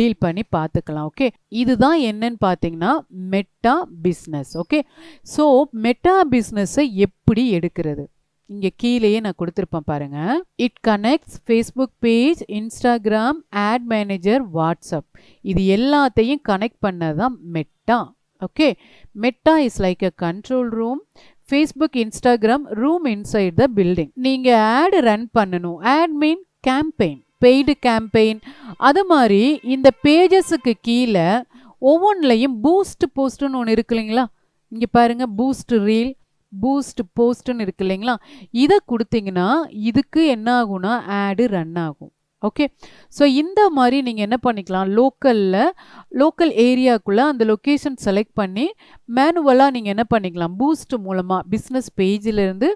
டீல் பண்ணி பார்த்துக்கலாம். ஓகே, இதுதான் என்னன்னு பார்த்தீங்கன்னா Meta business. Okay, so Meta பிஸ்னஸை எப்படி எடுக்கிறது, இங்கே கீழேயே நான் கொடுத்துருப்பேன் பாருங்க. It connects Facebook page, Instagram, ad manager, WhatsApp, இது எல்லாத்தையும் கனெக்ட் பண்ணதான் Meta. Okay, Meta is like a control room. Facebook, Instagram room inside the building. நீங்கள் ஆட் ரன் பண்ணணும். Ad mean campaign, paid campaign. அது மாதிரி இந்த பேஜஸுக்கு கீழே ஒவ்வொன்றிலையும் பூஸ்ட் போஸ்ட்டுன்னு ஒன்று இருக்கு இல்லைங்களா, இங்கே பாருங்கள், பூஸ்ட் ரீல், பூஸ்ட் போஸ்ட்னு இருக்கு இல்லைங்களா, இதை கொடுத்தீங்கன்னா இதுக்கு என்ன ஆகும்னா ஆடு ரன் ஆகும். ஓகே, ஸோ இந்த மாதிரி நீங்கள் என்ன பண்ணிக்கலாம், லோக்கல் ஏரியாக்குள்ளே அந்த லொக்கேஷன் செலக்ட் பண்ணி மேனுவலாக நீங்கள் என்ன பண்ணிக்கலாம், பூஸ்ட் மூலமாக, பிஸ்னஸ் பேஜிலேருந்து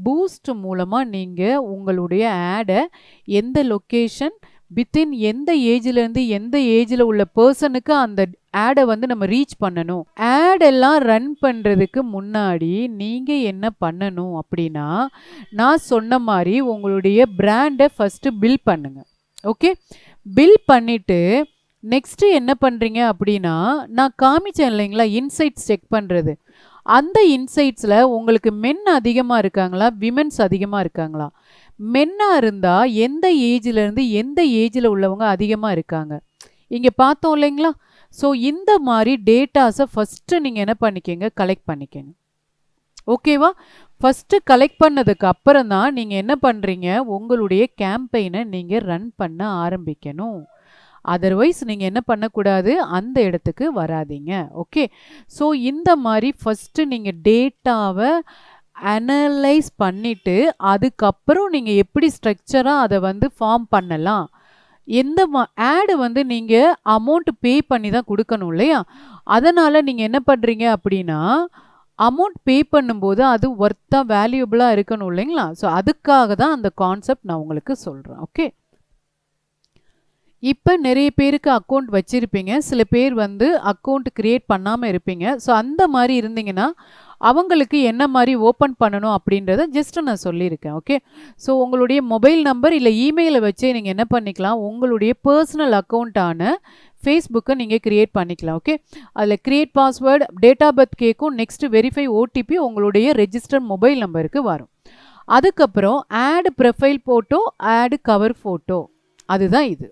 பூஸ்ட் மூலமாக நீங்கள் உங்களுடைய ஆடை எந்த லொக்கேஷன், வித்தின் எந்த ஏஜ்லேருந்து எந்த ஏஜில் உள்ள பர்சனுக்கு அந்த ஆடை வந்து நம்ம ரீச் பண்ணணும். ஆட் எல்லாம் ரன் பண்ணுறதுக்கு முன்னாடி நீங்கள் என்ன பண்ணணும் அப்படின்னா, நான் சொன்ன மாதிரி உங்களுடைய பிராண்டை ஃபஸ்ட்டு பில்ட் பண்ணுங்க. ஓகே, பில்ட் பண்ணிவிட்டு நெக்ஸ்ட்டு என்ன பண்ணுறீங்க அப்படின்னா, நான் காமிச்சேன் இல்லைங்களா இன்சைட்ஸ் செக் பண்ணுறது, அந்த இன்சைட்ஸில் உங்களுக்கு மென் அதிகமாக இருக்காங்களா, விமென்ஸ் அதிகமாக இருக்காங்களா? மென்னாக இருந்தால் எந்த ஏஜ்லேருந்து எந்த ஏஜில் உள்ளவங்க அதிகமாக இருக்காங்க இங்கே பார்த்தோம் இல்லைங்களா. ஸோ இந்த மாதிரி டேட்டாஸை ஃபஸ்ட்டு நீங்கள் என்ன பண்ணிக்கங்க, கலெக்ட் பண்ணிக்கங்க. ஓகேவா? ஃபஸ்ட்டு கலெக்ட் பண்ணதுக்கு அப்புறம் தான் நீங்கள் என்ன பண்ணுறீங்க, உங்களுடைய கேம்பெயினை நீங்கள் ரன் பண்ண ஆரம்பிக்கணும். அதர்வைஸ் நீங்கள் என்ன பண்ணக்கூடாது, அந்த இடத்துக்கு வராதீங்க. ஓகே. ஸோ இந்த மாதிரி ஃபஸ்ட்டு நீங்கள் டேட்டாவை அனலைஸ் பண்ணிவிட்டு அதுக்கப்புறம் நீங்கள் எப்படி ஸ்ட்ரக்சராக அதை வந்து ஃபார்ம் பண்ணலாம். எந்த ஆடு வந்து நீங்கள் அமௌண்ட் பே பண்ணி தான் கொடுக்கணும் இல்லையா? அதனால் நீங்கள் என்ன பண்ணுறீங்க அப்படின்னா, அமௌண்ட் பே பண்ணும்போது அது ஒர்த்தாக வேல்யூபிளாக இருக்கணும் இல்லைங்களா? ஸோ அதுக்காக தான் அந்த கான்செப்ட் நான் உங்களுக்கு சொல்கிறேன். ஓகே. இப்போ நிறைய பேருக்கு அக்கௌண்ட் வச்சுருப்பீங்க, சில பேர் வந்து அக்கௌண்ட் க்ரியேட் பண்ணாமல் இருப்பீங்க. ஸோ அந்த மாதிரி இருந்தீங்கன்னா அவங்களுக்கு என்ன மாதிரி ஓப்பன் பண்ணணும் அப்படின்றத ஜஸ்ட் நான் சொல்லியிருக்கேன். ஓகே. ஸோ உங்களுடைய மொபைல் நம்பர் இல்லை இமெயிலை வச்சே நீங்கள் என்ன பண்ணிக்கலாம், உங்களுடைய பர்சனல் அக்கௌண்ட்டான ஃபேஸ்புக்கை நீங்கள் க்ரியேட் பண்ணிக்கலாம். ஓகே. அதில் create password, date of birth கேட்கும், நெக்ஸ்ட் வெரிஃபை ஓடிபி உங்களுடைய ரெஜிஸ்டர் மொபைல் நம்பருக்கு வரும். அதுக்கப்புறம் add profile photo, add cover photo, அதுதான் இது.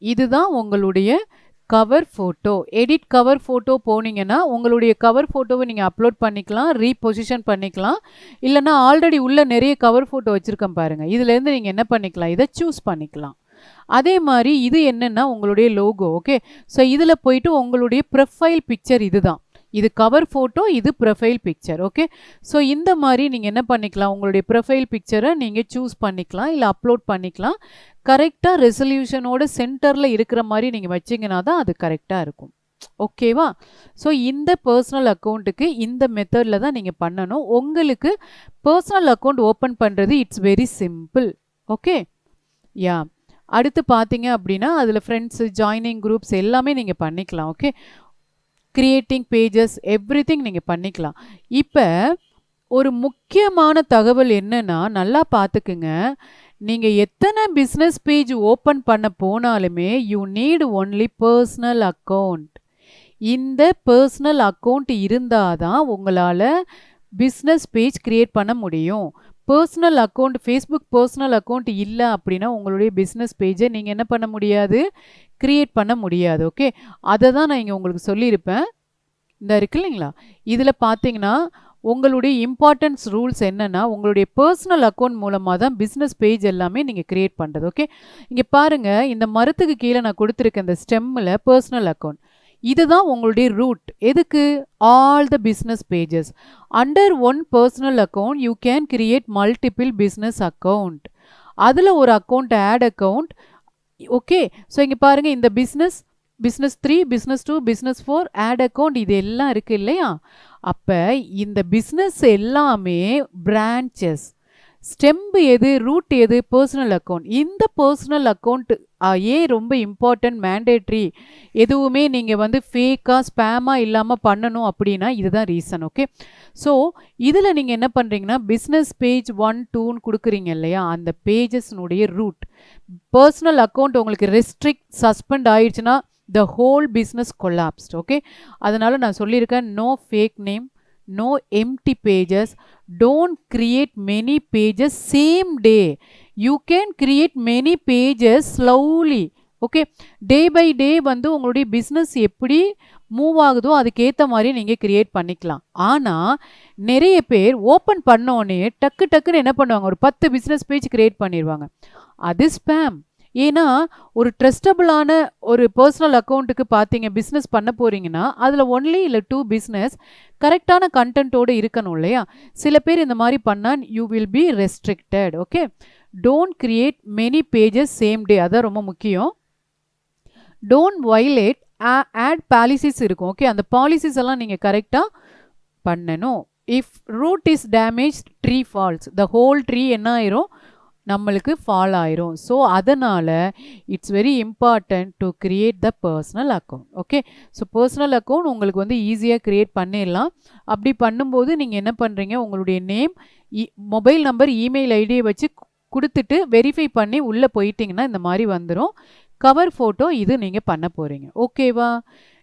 இதுதான் உங்களுடைய cover photo. Edit cover photo போனீங்கன்னா உங்களுடைய கவர் ஃபோட்டோவை நீங்கள் அப்லோட் பண்ணிக்கலாம், ரீபொசிஷன் பண்ணிக்கலாம். இல்லைனா ஆல்ரெடி உள்ள நிறைய கவர் ஃபோட்டோ வச்சுருக்கேன் பாருங்கள், இதுலேருந்து நீங்கள் என்ன பண்ணிக்கலாம், இதை சூஸ் பண்ணிக்கலாம். அதே மாதிரி இது என்னென்னா உங்களுடைய லோகோ. ஓகே. ஸோ இதில் போயிட்டு உங்களுடைய ப்ரொஃபைல் பிக்சர் இதுதான். இது கவர் ஃபோட்டோ, இது ப்ரொஃபைல் பிக்சர். ஓகே. ஸோ இந்த மாதிரி நீங்கள் என்ன பண்ணிக்கலாம், உங்களுடைய ப்ரொஃபைல் பிக்சரை நீங்கள் சூஸ் பண்ணிக்கலாம், இல்லை அப்லோட் பண்ணிக்கலாம். கரெக்டாக ரெசல்யூஷனோட சென்டரில் இருக்கிற மாதிரி நீங்கள் வச்சிங்கன்னா தான் அது கரெக்டாக இருக்கும். ஓகேவா? ஸோ இந்த பர்சனல் அக்கௌண்ட்டுக்கு இந்த மெத்தடில் தான் நீங்கள் பண்ணணும். உங்களுக்கு பர்சனல் அக்கௌண்ட் ஓப்பன் பண்ணுறது இட்ஸ் வெரி சிம்பிள். ஓகே. யா. அடுத்து பார்த்தீங்க அப்படின்னா அதில் ஃப்ரெண்ட்ஸு, ஜாயினிங் குரூப்ஸ் எல்லாமே நீங்கள் பண்ணிக்கலாம். ஓகே. கிரியேட்டிங் பேஜஸ் எவ்ரிதிங் நீங்கள் பண்ணிக்கலாம். இப்போ ஒரு முக்கியமான தகவல் என்னன்னா, நல்லா பார்த்துக்குங்க. நீங்கள் எத்தனை பிஸ்னஸ் பேஜ் ஓப்பன் பண்ண போனாலுமே you need only personal account. இந்த பர்சனல் அக்கௌண்ட் இருந்தால் தான் உங்களால் பிஸ்னஸ் பேஜ் க்ரியேட் பண்ண முடியும். Personal account, Facebook personal account இல்லை அப்படின்னா உங்களுடைய பிஸ்னஸ் பேஜை நீங்கள் என்ன பண்ண முடியாது, க்ரியேட் பண்ண முடியாது. ஓகே. அதை தான் நான் இங்கே உங்களுக்கு சொல்லியிருப்பேன். இந்த இருக்கு இல்லைங்களா, இதில் பார்த்தீங்கன்னா உங்களுடைய இம்பார்ட்டன்ஸ் ரூல்ஸ் என்னென்னா, உங்களுடைய பர்சனல் அக்கௌண்ட் மூலமாக தான் பிஸ்னஸ் பேஜ் எல்லாமே நீங்கள் க்ரியேட் பண்ணுறது. ஓகே. இங்கே பாருங்கள், இந்த மரத்துக்கு கீழே நான் கொடுத்துருக்கேன் இந்த ஸ்டெம்மில் பர்சனல் அக்கௌண்ட். இதுதான் உங்களுடைய ரூட். எதுக்கு? All the business pages. Under one personal account you can create multiple business account. அதில் ஒரு account ad account. Okay. So இங்கே பாருங்கள், இந்த business 3, business 2, business 4, ad account, இது எல்லாம் இருக்குது இல்லையா? அப்போ இந்த பிஸ்னஸ் எல்லாமே பிரான்ச்சஸ். ஸ்டெம்பு எது, ரூட் எது? Personal account. இந்த பர்சனல் அக்கௌண்ட் ஏன் ரொம்ப இம்பார்ட்டன்ட், மேண்டேட்ரி, எதுவுமே நீங்கள் வந்து ஃபேக்காக ஸ்பேமாக இல்லாமல் பண்ணணும் அப்படின்னா இதுதான் ரீசன். ஓகே. ஸோ இதில் நீங்கள் என்ன பண்ணுறீங்கன்னா, பிஸ்னஸ் பேஜ் 1, 2ன்னு கொடுக்குறீங்க இல்லையா, அந்த பேஜஸ்னுடைய ரூட். பர்சனல் அக்கௌண்ட் உங்களுக்கு ரெஸ்ட்ரிக்ட், சஸ்பெண்ட் ஆயிடுச்சுன்னா the whole business collapsed. Okay. அதனால் நான் சொல்லியிருக்கேன், no fake name, no empty pages, don't create many pages same day. You can create many pages slowly. Okay. Day by day வந்து உங்களுடைய பிஸ்னஸ் எப்படி மூவ் ஆகுதோ அதுக்கேற்ற மாதிரி நீங்கள் க்ரியேட் பண்ணிக்கலாம். ஆனால் நிறைய பேர் ஓப்பன் பண்ணோடனே டக்குன்னு என்ன பண்ணுவாங்க, ஒரு 10 பிஸ்னஸ் பேஜ் க்ரியேட் பண்ணிடுவாங்க. அது ஸ்பேம். ஏன்னா ஒரு ட்ரஸ்டபுளான ஒரு பர்சனல் அக்கௌண்ட்டுக்கு பார்த்தீங்க, பிஸ்னஸ் பண்ண போகிறீங்கன்னா அதில் ஒன்லி இல்லை 2 பிஸ்னஸ் கரெக்டான கண்டென்ட்டோடு இருக்கணும் இல்லையா? சில பேர் இந்த மாதிரி பண்ணால் you will be restricted. Okay. Don't create many pages same day, அதான் ரொம்ப முக்கியம். டோன்ட் வயலேட் ஆட் பாலிசிஸ் இருக்கும். ஓகே. அந்த பாலிசிஸ் எல்லாம் நீங்கள் கரெக்டாக பண்ணணும். If root is damage, tree falls, the whole tree என்ன ஆயிரும், நம்மளுக்கு ஃபால் ஆயிரும். ஸோ அதனால் it's very important to create the personal account. Okay. So personal account உங்களுக்கு வந்து ஈஸியாக க்ரியேட் பண்ணிடலாம். அப்படி பண்ணும்போது நீங்கள் என்ன பண்ணுறீங்க, உங்களுடைய நேம், மொபைல் நம்பர், இமெயில் ஐடியை வச்சு கொடுத்துட்டு வெரிஃபை பண்ணி உள்ளே போயிட்டிங்கன்னா இந்த மாதிரி வந்துடும். கவர் ஃபோட்டோ இது நீங்கள் பண்ண போகிறீங்க. ஓகேவா?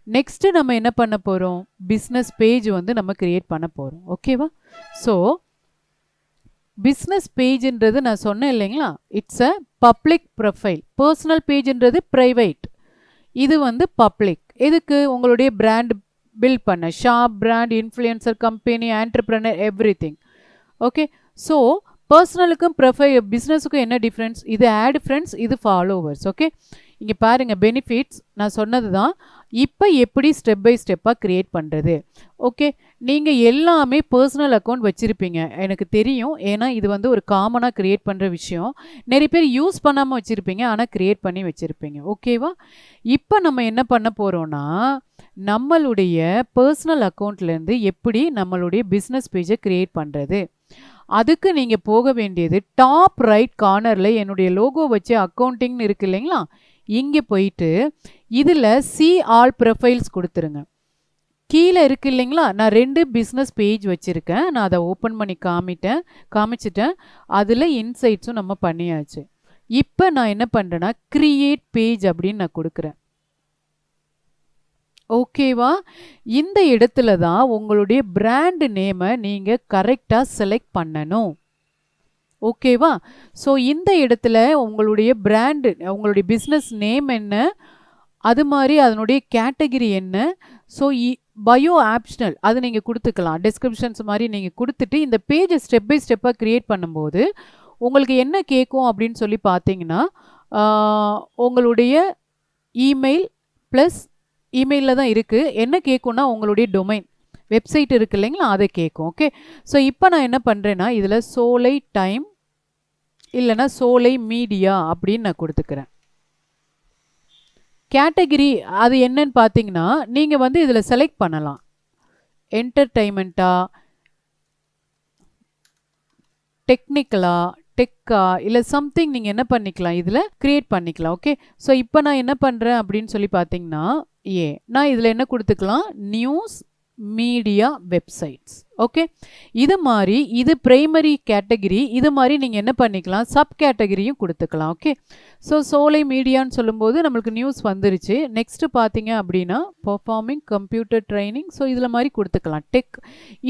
நெக்ஸ்ட்டு நம்ம என்ன பண்ண போகிறோம், பிஸ்னஸ் பேஜ் வந்து நம்ம க்ரியேட் பண்ண போகிறோம். ஓகேவா? ஸோ பிஸ்னஸ் பேஜ்ன்றது நான் சொன்னேன் இல்லைங்களா, it's a public profile. Personal பேஜ்ன்றது ப்ரைவேட், இது வந்து பப்ளிக். எதுக்கு? உங்களுடைய பிராண்ட் பில்ட் பண்ண, shop, brand, influencer, company, entrepreneur, everything. Okay. So பர்சனலுக்கும் பிஸ்னஸுக்கும் என்ன டிஃப்ரென்ஸ்? இது ஆட் ஃப்ரெண்ட்ஸ், இது ஃபாலோவர்ஸ். ஓகே. இங்கே பாருங்கள், பெனிஃபிட்ஸ் நான் சொன்னது தான். இப்போ எப்படி ஸ்டெப் பை ஸ்டெப்பாக க்ரியேட் பண்ணுறது? ஓகே. நீங்கள் எல்லாமே பர்சனல் அக்கௌண்ட் வச்சுருப்பீங்க, எனக்கு தெரியும். ஏன்னா இது வந்து ஒரு காமனாக க்ரியேட் பண்ணுற விஷயம். நிறைய பேர் யூஸ் பண்ணாமல் வச்சுருப்பீங்க, ஆனால் க்ரியேட் பண்ணி வச்சுருப்பீங்க. ஓகேவா? இப்போ நம்ம என்ன பண்ண போகிறோன்னா, நம்மளுடைய பர்சனல் அக்கௌண்ட்லேருந்து எப்படி நம்மளுடைய பிஸ்னஸ் பேஜை க்ரியேட் பண்ணுறது, அதுக்கு நீங்கள் போக வேண்டியது டாப் ரைட் கார்னரில் என்னுடைய லோகோ வச்சு அக்கௌண்டிங்னு இருக்குது இல்லைங்களா, இங்கே போயிட்டு இதில் சி ஆல் ப்ரொஃபைல்ஸ் கொடுத்துருங்க. கீழே இருக்கு இல்லைங்களா, நான் 2 பிஸ்னஸ் பேஜ் வச்சுருக்கேன். நான் அதை ஓப்பன் பண்ணி காமிச்சிட்டேன். அதில் இன்சைட்ஸும் நம்ம பண்ணியாச்சு. இப்போ நான் என்ன பண்ணுறேன்னா, கிரியேட் பேஜ் அப்படின்னு நான் கொடுக்குறேன். ஓகேவா? இந்த இடத்துல தான் உங்களுடைய பிராண்ட் நேமை நீங்கள் கரெக்டாக செலக்ட் பண்ணணும். ஓகேவா? ஸோ இந்த இடத்துல உங்களுடைய பிராண்டு, உங்களுடைய பிஸ்னஸ் நேம் என்ன, அது மாதிரி அதனுடைய கேட்டகிரி என்ன, ஸோ பயோ ஆப்ஷனல் அது நீங்கள் கொடுத்துக்கலாம். டிஸ்கிரிப்ஷன்ஸ் மாதிரி நீங்கள் கொடுத்துட்டு இந்த பேஜை ஸ்டெப் பை ஸ்டெப்பாக க்ரியேட் பண்ணும்போது உங்களுக்கு என்ன கேட்கும் அப்படின்னு சொல்லி பார்த்தீங்கன்னா, உங்களுடைய இமெயில் ப்ளஸ் இமெயிலில் தான் இருக்குது. என்ன கேட்கும்னா உங்களுடைய டொமைன், வெப்சைட் இருக்குது இல்லைங்களா, அதை கேட்கும். ஓகே. ஸோ இப்போ நான் என்ன பண்ணுறேன்னா, இதில் சோலை டைம் இல்லைன்னா சோலை மீடியா அப்படின்னு நான் கொடுத்துக்கிறேன். கேட்டகிரி அது என்னன்னு பார்த்தீங்கன்னா, நீங்கள் வந்து இதில் செலக்ட் பண்ணலாம். என்டர்டைன்மெண்ட்டா, டெக்னிக்கலா, டெக்கா, இல்லை சம்திங் நீங்கள் என்ன பண்ணிக்கலாம், இதில் க்ரியேட் பண்ணிக்கலாம். ஓகே. ஸோ இப்போ நான் என்ன பண்ணுறேன் அப்படின்னு சொல்லி பார்த்தீங்கன்னா, நான் இதில் என்ன கொடுத்துக்கலாம், நியூஸ் மீடியா வெப்சைட்ஸ். ஓகே. இது மாதிரி இது பிரைமரி கேட்டகிரி. இது மாதிரி நீங்கள் என்ன பண்ணிக்கலாம், சப் கேட்டகிரியும் கொடுத்துக்கலாம். ஓகே. ஸோ சோலை மீடியான்னு சொல்லும்போது நம்மளுக்கு நியூஸ் வந்துருச்சு. நெக்ஸ்ட்டு பார்த்தீங்க அப்படின்னா பர்ஃபார்மிங் கம்ப்யூட்டர் ட்ரைனிங். ஸோ இதில் மாதிரி கொடுத்துக்கலாம். டெக்,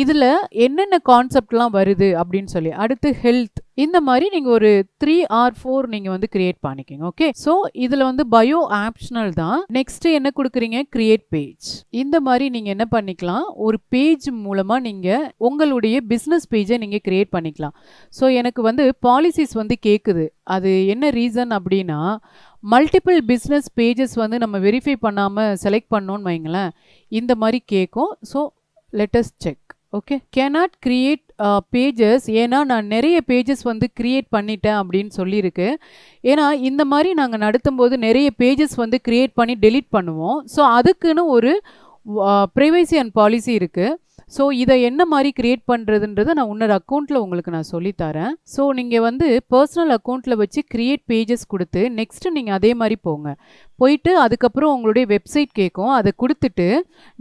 இதில் என்னென்ன கான்செப்ட்லாம் வருது அப்படின்னு சொல்லி. அடுத்து ஹெல்த், இந்த மாதிரி நீங்கள் ஒரு 3 or 4 நீங்கள் வந்து கிரியேட் பண்ணிக்கோங்க. ஓகே. ஸோ இதில் வந்து பயோ ஆப்ஷனல் தான். நெக்ஸ்ட்டு என்ன கொடுக்குறீங்க, கிரியேட் பேஜ். இந்த மாதிரி நீங்கள் என்ன பண்ணிக்கலாம், ஒரு பேஜ் மூலமாக நீங்கள் உங்களுடைய பிஸ்னஸ் பேஜை நீங்கள் கிரியேட் பண்ணிக்கலாம். ஸோ எனக்கு வந்து பாலிசிஸ் வந்து கேட்குது. அது என்ன ரீசன் அப்படின்னா, மல்டிபிள் பிஸ்னஸ் பேஜஸ் வந்து நம்ம வெரிஃபை பண்ணாமல் செலக்ட் பண்ணோன்னு வைங்களேன், இந்த மாதிரி கேட்கும். So lettuce check. Okay. Cannot create pages, ஏன்னா நான் நிறைய பேஜஸ் வந்து கிரியேட் பண்ணிட்டேன் அப்படின்னு சொல்லியிருக்கு. ஏன்னா இந்த மாதிரி நாங்கள் நடத்தும் போது நிறைய பேஜஸ் வந்து கிரியேட் பண்ணி டெலீட் பண்ணுவோம். ஸோ அதுக்குன்னு ஒரு ப்ரைவசி அண்ட் பாலிசி இருக்குது. ஸோ இதை என்ன மாதிரி கிரியேட் பண்ணுறதுன்றதை நான் இன்னொரு அக்கௌண்ட்டில் உங்களுக்கு நான் சொல்லித்தரேன். ஸோ நீங்கள் வந்து பர்சனல் அக்கௌண்ட்டில் வச்சு கிரியேட் பேஜஸ் கொடுத்து நெக்ஸ்ட்டு நீங்கள் அதே மாதிரி போயிட்டு அதுக்கப்புறம் உங்களுடைய வெப்சைட் கேட்கும், அதை கொடுத்துட்டு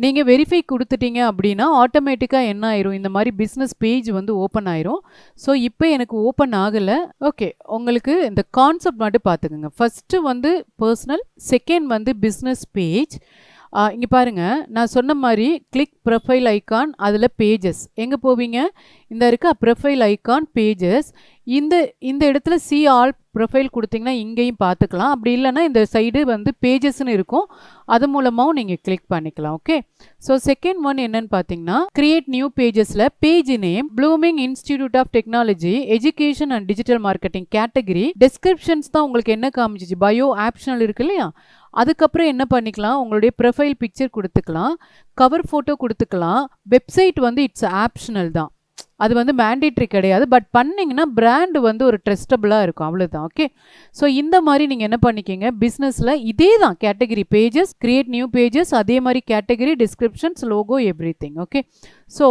நீங்கள் வெரிஃபை கொடுத்துட்டீங்க அப்படின்னா ஆட்டோமேட்டிக்காக என்ன ஆயிரும், இந்த மாதிரி பிஸ்னஸ் பேஜ் வந்து ஓப்பன் ஆயிரும். ஸோ இப்போ எனக்கு ஓப்பன் ஆகலை. ஓகே. உங்களுக்கு இந்த கான்செப்ட் மட்டும் பார்த்துக்குங்க. ஃபஸ்ட்டு வந்து பர்சனல், செகண்ட் வந்து பிஸ்னஸ் பேஜ். இங்கே பாருங்கள், நான் சொன்ன மாதிரி கிளிக் ப்ரொஃபைல் ஐக்கான், அதில் பேஜஸ் எங்கே போவீங்க, இந்த இருக்க ப்ரொஃபைல் ஐக்கான் பேஜஸ். இந்த இடத்துல சி ஆல் ப்ரொஃபைல் கொடுத்தீங்கன்னா இங்கேயும் பார்த்துக்கலாம். அப்படி இல்லைன்னா இந்த சைடு வந்து பேஜஸ்ன்னு இருக்கும், அது மூலமாகவும் நீங்கள் கிளிக் பண்ணிக்கலாம். ஓகே. ஸோ செகண்ட் ஒன் என்னன்னு பார்த்தீங்கன்னா, கிரியேட் நியூ பேஜஸில் page name blooming institute of technology education and digital marketing category. Descriptions தான் உங்களுக்கு என்ன காமிச்சிச்சு, பயோ ஆப்ஷனல் இருக்கு இல்லையா, அதுக்கப்புறம் என்ன பண்ணிக்கலாம், உங்களுடைய ப்ரொஃபைல் பிக்சர் கொடுத்துக்கலாம், கவர் ஃபோட்டோ கொடுத்துக்கலாம். வெப்சைட் வந்து இட்ஸ் ஆப்ஷனல் தான், அது வந்து மேண்டேட்ரி கிடையாது. பட் பண்ணிங்கன்னா பிராண்டு வந்து ஒரு ட்ரஸ்டபுளாக இருக்கும், அவ்வளோதான். ஓகே. ஸோ இந்த மாதிரி நீங்கள் என்ன பண்ணிக்கிங்க, பிஸ்னஸில் இதே தான் category pages, create new pages, அதே மாதிரி category, descriptions, logo, everything. Okay. So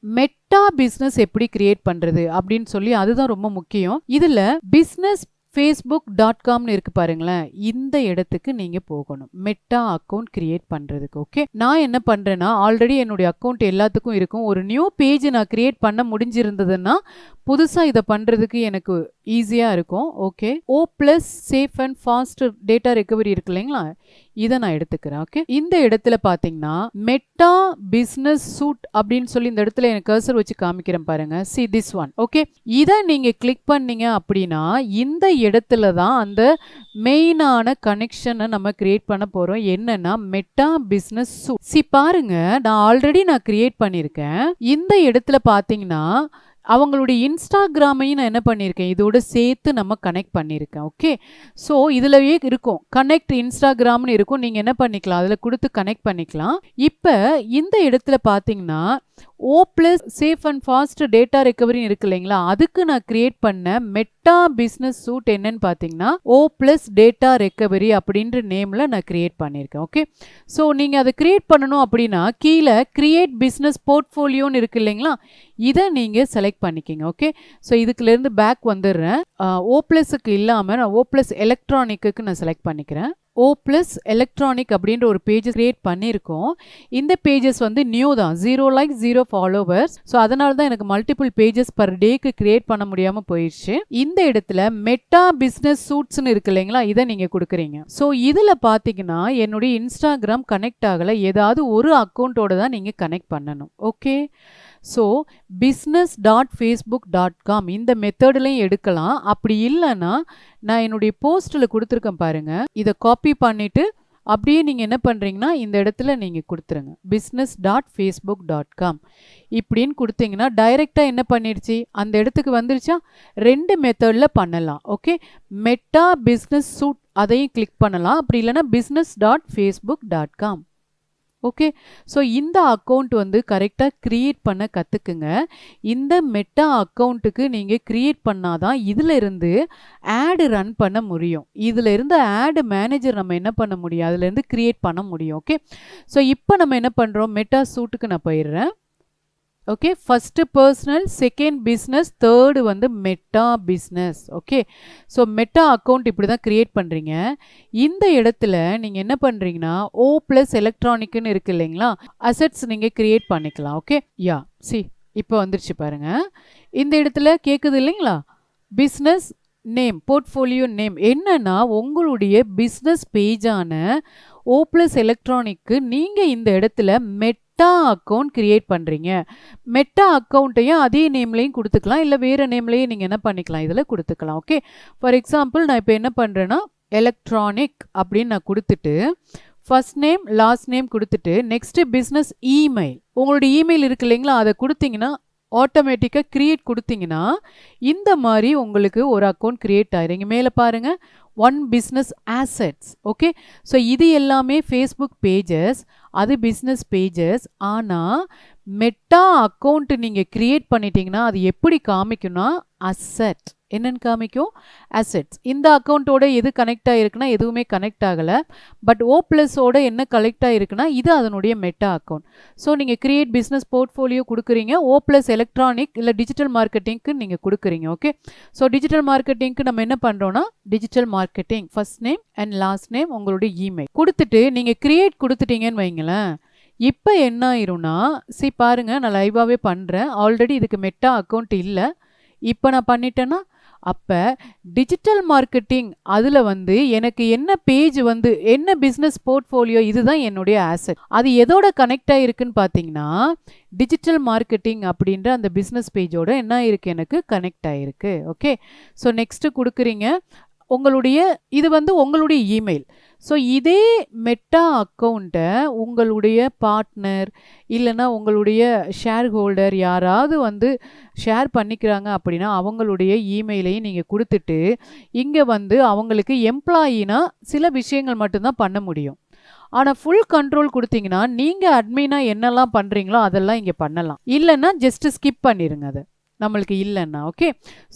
Meta business எப்படி கிரியேட் பண்ணுறது அப்படின்னு சொல்லி அதுதான் ரொம்ப முக்கியம். இதில் பிஸ்னஸ் facebook.comனு இருக்கு பாருங்களேன், இந்த இடத்துக்கு நீங்க போகணும் மெட்டா அக்கவுண்ட் கிரியேட் பண்றதுக்கு. ஓகே, நான் என்ன பண்றேன்னா ஆல்ரெடி என்னுடைய அக்கவுண்ட் எல்லாத்துக்கும் இருக்கும். ஒரு நியூ பேஜ் நான் கிரியேட் பண்ண முடிஞ்சிருந்ததுன்னா புதுசா இதை பண்றதுக்கு எனக்கு ஈஸியா இருக்கும். Okay, oh plus safe and fast data recovery இருக்கு இல்லைங்களா, இதை நான் எடுத்துக்கிறேன். ஓகே, இந்த இடத்துல பாத்தீங்கன்னா மெட்டா பிசினஸ் சூட் அப்படின்னு சொல்லி இந்த இடத்துல எனக்கு கர்சர் வச்சு காமிக்கிறேன் பாருங்க. see this one. ஓகே, இதை நீங்க கிளிக் பண்ணீங்க அப்படின்னா இந்த இடத்துல தான் அந்த மெயினான கனெக்ஷனை நம்ம கிரியேட் பண்ண போறோம். என்னன்னா மெட்டா பிசினஸ் சூட். see பாருங்க, நான் கிரியேட் பண்ணியிருக்கேன். இந்த இடத்துல பாத்தீங்கன்னா அவங்களுடைய இன்ஸ்டாகிராமையும் நான் என்ன பண்ணியிருக்கேன், இதோட சேர்த்து நம்ம கனெக்ட் பண்ணியிருக்கேன். ஓகே, ஸோ இதுலயே இருக்கும் கனெக்ட் இன்ஸ்டாகிராம்னு இருக்கும். நீங்கள் என்ன பண்ணிக்கலாம், அதில் கொடுத்து கனெக்ட் பண்ணிக்கலாம். இப்போ இந்த இடத்துல பார்த்தீங்கன்னா O plus safe and fast data recovery இருக்கு இல்லைங்களா, அதுக்கு நான் கிரியேட் பண்ண மெட்டா பிஸ்னஸ் சூட் என்னன்னு பார்த்தீங்கன்னா ஓ பிளஸ் டேட்டா ரெக்கவரி அப்படின்ற நேமில் நான் கிரியேட் பண்ணியிருக்கேன். ஓகே, ஸோ நீங்கள் அதை கிரியேட் பண்ணணும் அப்படின்னா கீழே கிரியேட் பிஸ்னஸ் போர்ட்ஃபோலியோன்னு இருக்கு இல்லைங்களா, இதை நீங்கள் செலக்ட் பண்ணிக்கிங்க. ஓகே, ஸோ இதுக்குலேருந்து பேக் வந்துடுறேன். ஓ பிளஸுக்கு இல்லாமல் நான் ஓ பிளஸ் எலக்ட்ரானிக்கு நான் செலக்ட் பண்ணிக்கிறேன். ஓ பிளஸ் எலக்ட்ரானிக் அப்படின்ற ஒரு பேஜஸ் கிரியேட் பண்ணியிருக்கோம். இந்த பேஜஸ் வந்து நியூ தான், 0 likes 0 followers. ஸோ அதனால தான் எனக்கு மல்டிபிள் பேஜஸ் பர் டேக்கு கிரியேட் பண்ண முடியாமல் போயிடுச்சு. இந்த இடத்துல மெட்டா பிஸ்னஸ் சூட்ஸ்னு இருக்கு இல்லைங்களா, இதை நீங்கள் கொடுக்குறீங்க. ஸோ இதில் பார்த்தீங்கன்னா என்னுடைய இன்ஸ்டாகிராம் கனெக்ட் ஆகலை, ஏதாவது ஒரு அக்கௌண்ட்டோட தான் நீங்கள் கனெக்ட் பண்ணணும். ஓகே, ஸோ business.facebook.com இந்த மெத்தட்லையும் எடுக்கலாம். அப்படி இல்லைன்னா நான் என்னுடைய போஸ்ட்டில் கொடுத்துருக்கேன் பாருங்க, இதை காப்பி பண்ணிட்டு அப்படியே நீங்கள் என்ன பண்ணுறீங்கன்னா இந்த இடத்துல நீங்கள் கொடுத்துருங்க business.facebook.com இப்படின்னு கொடுத்தீங்கன்னா டைரெக்டாக என்ன பண்ணிடுச்சு, அந்த இடத்துக்கு வந்துருச்சா. 2 மெத்தடில் பண்ணலாம். ஓகே, மெட்டா பிஸ்னஸ் சூட் அதையும் கிளிக் பண்ணலாம், அப்படி இல்லைன்னா business.facebook.com. ஓகே, ஸோ இந்த அக்கௌண்ட் வந்து கரெக்டாக க்ரியேட் பண்ண கற்றுக்குங்க. இந்த மெட்டா அக்கௌண்ட்டுக்கு நீங்கள் க்ரியேட் பண்ணாதான் இதில் இருந்து ஆடு ரன் பண்ண முடியும். இதில் இருந்து ஆடு மேனேஜர் நம்ம என்ன பண்ண முடியும், அதுலேருந்து க்ரியேட் பண்ண முடியும். ஓகே, ஸோ இப்போ நம்ம என்ன பண்ணுறோம், மெட்டா சூட்டுக்கு நான் போயிடுறேன். Okay, first personal, second business, third வந்து Meta business. Okay, so Meta account இப்படி தான் க்ரியேட் பண்ணுறீங்க. இந்த இடத்துல நீங்கள் என்ன பண்ணுறீங்கன்னா ஓ ப்ளஸ் எலக்ட்ரானிக்னு இருக்கு இல்லைங்களா, அசெட்ஸ் நீங்கள் க்ரியேட் பண்ணிக்கலாம். ஓகே, யா சி இப்போ வந்துருச்சு பாருங்கள். இந்த இடத்துல கேட்குது இல்லைங்களா, பிஸ்னஸ் நேம், போர்ட்ஃபோலியோ நேம் என்னன்னா உங்களுடைய பிஸ்னஸ் பேஜான ஓ ப்ளஸ் எலக்ட்ரானிக்கு நீங்கள் இந்த இடத்துல மெட்டா அக்கௌண்ட் கிரியேட் பண்ணுறீங்க. மெட்டா அக்கௌண்ட்டையும் அதே நேம்லையும் கொடுத்துக்கலாம், இல்லை வேறு நேம்லையும் நீங்கள் என்ன பண்ணிக்கலாம் இதில் கொடுத்துக்கலாம். ஓகே, ஃபார் எக்ஸாம்பிள் நான் இப்போ என்ன பண்ணுறேன்னா எலக்ட்ரானிக் அப்படின்னு நான் கொடுத்துட்டு ஃபர்ஸ்ட் நேம் லாஸ்ட் நேம் கொடுத்துட்டு நெக்ஸ்ட்டு பிஸ்னஸ் இமெயில், உங்களுடைய இமெயில் இருக்கு இல்லைங்களா, அதை கொடுத்தீங்கன்னா ஆட்டோமேட்டிக்காக க்ரியேட் கொடுத்தீங்கன்னா இந்த மாதிரி உங்களுக்கு ஒரு அக்கௌண்ட் க்ரியேட் ஆகிடுங்க. மேலே பாருங்கள் one business assets. Okay, so இது எல்லாமே ஃபேஸ்புக் பேஜஸ், அது பிஸ்னஸ் பேஜஸ். ஆனால் மெட்டா அக்கௌண்ட் நீங்கள் க்ரியேட் பண்ணிட்டீங்கன்னா அது எப்படி காமிக்கும்னா அசெட், என்னென்னு காமிக்கும் அசெட்ஸ். இந்த அக்கௌண்ட்டோட எது கனெக்ட் ஆகிருக்குன்னா எதுவுமே கனெக்ட் ஆகலை, பட் ஓ ப்ளஸோட என்ன கனெக்ட் ஆகிருக்குன்னா இது அதனுடைய மெட்டா அக்கௌண்ட். ஸோ நீங்கள் கிரியேட் பிஸ்னஸ் போர்ட்ஃபோலியோ கொடுக்குறீங்க, ஓ ப்ளஸ் எலக்ட்ரானிக் இல்லை டிஜிட்டல் மார்க்கெட்டிங்க்கு நீங்கள் கொடுக்குறீங்க. ஓகே, ஸோ டிஜிட்டல் மார்க்கெட்டிங்க்கு நம்ம என்ன பண்ணுறோன்னா digital marketing first name and last name உங்களுடைய இமெயில் கொடுத்துட்டு நீங்கள் கிரியேட் கொடுத்துட்டீங்கன்னு வைங்களேன். இப்போ என்ன ஆயிரும்னா பாருங்கள், நான் லைவாகவே பண்ணுறேன். ஆல்ரெடி இதுக்கு மெட்டா அக்கௌண்ட் இல்லை, இப்போ நான் பண்ணிட்டேன்னா அப்போ டிஜிட்டல் மார்க்கெட்டிங் அதில் வந்து எனக்கு என்ன பேஜ் வந்து என்ன பிஸ்னஸ் போர்ட்ஃபோலியோ இதுதான் என்னுடைய ஆசெட். அது எதோட கனெக்ட் ஆகிருக்குன்னு பார்த்தீங்கன்னா டிஜிட்டல் மார்க்கெட்டிங் அப்படின்ற அந்த பிஸ்னஸ் பேஜோட என்ன ஆயிருக்கு, எனக்கு கனெக்ட் ஆகிருக்கு. ஓகே, ஸோ நெக்ஸ்ட்டு கொடுக்குறீங்க உங்களுடைய இது வந்து உங்களுடைய இமெயில். ஸோ இதே மெட்டா அக்கௌண்ட்டை உங்களுடைய பார்ட்னர் இல்லைன்னா உங்களுடைய ஷேர் ஹோல்டர் யாராவது வந்து ஷேர் பண்ணிக்கிறாங்க அப்படின்னா அவங்களுடைய இமெயிலையும் நீங்கள் கொடுத்துட்டு இங்கே வந்து அவங்களுக்கு எம்ப்ளாயினா சில விஷயங்கள் மட்டும்தான் பண்ண முடியும். ஆனால் ஃபுல் கண்ட்ரோல் கொடுத்தீங்கன்னா நீங்கள் அட்மினாக என்னெல்லாம் பண்ணுறீங்களோ அதெல்லாம் இங்கே பண்ணலாம், இல்லைன்னா ஜஸ்ட்டு ஸ்கிப் பண்ணிடுங்க அது நம்மளுக்கு இல்லைன்னா. ஓகே,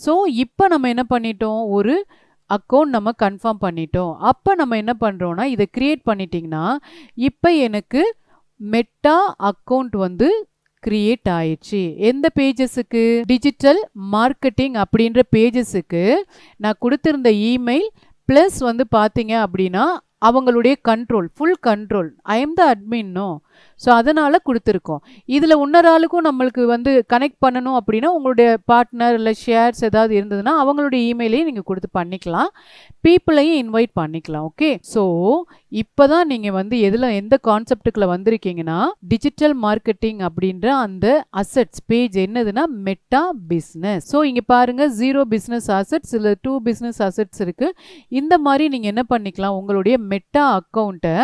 ஸோ இப்போ நம்ம என்ன பண்ணிட்டோம், ஒரு அக்கௌண்ட் நம்ம கன்ஃபார்ம் பண்ணிட்டோம். அப்போ நம்ம என்ன பண்ணுறோன்னா இதை க்ரியேட் பண்ணிட்டிங்கன்னா இப்போ எனக்கு மெட்டா அக்கௌண்ட் வந்து கிரியேட் ஆயிடுச்சு. எந்த பேஜஸுக்கு? டிஜிட்டல் மார்க்கெட்டிங் அப்படின்ற பேஜஸுக்கு நான் கொடுத்திருந்த இமெயில் ப்ளஸ் வந்து பார்த்தீங்க அப்படின்னா அவங்களுடைய control, full control. I am the அட்மின்னோ. ஸோ அதனால் கொடுத்துருக்கோம். இதில் இன்னொரு ஆளுக்கும் நம்மளுக்கு வந்து கனெக்ட் பண்ணணும் அப்படின்னா உங்களுடைய பார்ட்னர் இல்லை ஷேர்ஸ் ஏதாவது இருந்ததுன்னா அவங்களுடைய இமெயிலையும் நீங்கள் கொடுத்து பண்ணிக்கலாம். பீப்புளையும் இன்வைட் பண்ணிக்கலாம். ஓகே. ஸோ இப்போ தான் நீங்கள் வந்து எந்த கான்செப்டுக்குள்ள வந்திருக்கீங்கன்னா டிஜிட்டல் மார்க்கெட்டிங் அப்படின்ற அந்த அசெட்ஸ் பேஜ் என்னதுன்னா மெட்டா பிஸ்னஸ். ஸோ இங்கே பாருங்கள் 0 பிஸ்னஸ் அசெட்ஸ் இல்லை 2 பிஸ்னஸ் அசெட்ஸ் இருக்குது. இந்த மாதிரி நீங்கள் என்ன பண்ணிக்கலாம், உங்களுடைய மெட்டா அக்கௌண்ட்டை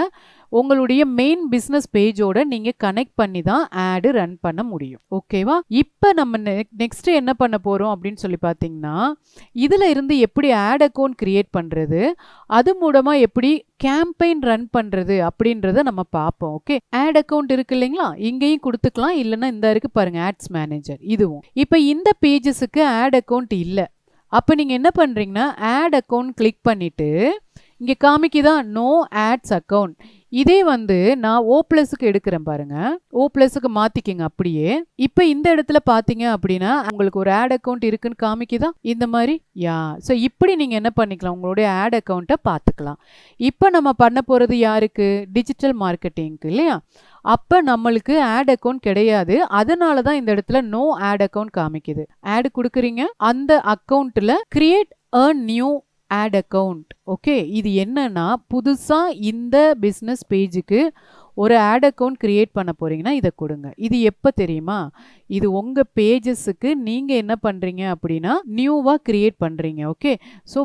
உங்களுடைய மெயின் பிஸ்னஸ் பேஜோட நீங்கள் கனெக்ட் பண்ணி தான் ஆடு ரன் பண்ண முடியும். ஓகேவா? இப்போ நம்ம நெக்ஸ்ட் என்ன பண்ண போகிறோம் அப்படின்னு சொல்லி பார்த்தீங்கன்னா இதில் இருந்து எப்படி ஆட் அக்கௌண்ட் கிரியேட் பண்ணுறது, அது மூலமாக எப்படி கேம்பெயின் ரன் பண்ணுறது அப்படின்றத நம்ம பார்ப்போம். ஓகே. ஆட் அக்கௌண்ட் இருக்கு இல்லைங்களா, இங்கேயும் கொடுத்துக்கலாம். இல்லைன்னா இந்த இருக்கு பாருங்க ஆட்ஸ் மேனேஜர், இதுவும். இப்போ இந்த பேஜஸுக்கு ஆட் அக்கௌண்ட் இல்லை. அப்போ நீங்கள் என்ன பண்ணுறீங்கன்னா ஆட் அக்கௌண்ட் கிளிக் பண்ணிவிட்டு இங்கே காமிக்குதா நோ ஆட்ஸ் அக்கௌண்ட். இதே வந்து நான் O+க்கு எடுக்கிறேன் பாருங்க. O+க்கு மாத்திக்கிங்க அப்படியே. இப்போ இந்த இடத்துல பார்த்தீங்க அப்படின்னா உங்களுக்கு ஒரு ஆட் அக்கௌண்ட் இருக்குன்னு காமிக்குதா இந்த மாதிரி. ஸோ இப்படி நீங்கள் என்ன பண்ணிக்கலாம், உங்களுடைய ஆட் அக்கௌண்ட்டை பார்த்துக்கலாம். இப்போ நம்ம பண்ண போகிறது யாருக்கு? டிஜிட்டல் மார்க்கெட்டிங்க்கு இல்லையா? அப்போ நம்மளுக்கு ஆட் அக்கௌண்ட் கிடையாது. அதனால தான் இந்த இடத்துல நோ ஆட் அக்கௌண்ட் காமிக்குது. ஆட் கொடுக்குறீங்க, அந்த அக்கௌண்ட்டில் create a new ad account. Okay. இது என்னன்னா புதுசாக இந்த பிஸ்னஸ் பேஜுக்கு ஒரு ஆட் அக்கௌண்ட் கிரியேட் பண்ண போறீங்கன்னா இதை கொடுங்க. இது எப்போ தெரியுமா? இது உங்கள் பேஜஸுக்கு நீங்கள் என்ன பண்ணுறீங்க அப்படின்னா நியூவாக கிரியேட் பண்ணுறீங்க. ஓகே. ஸோ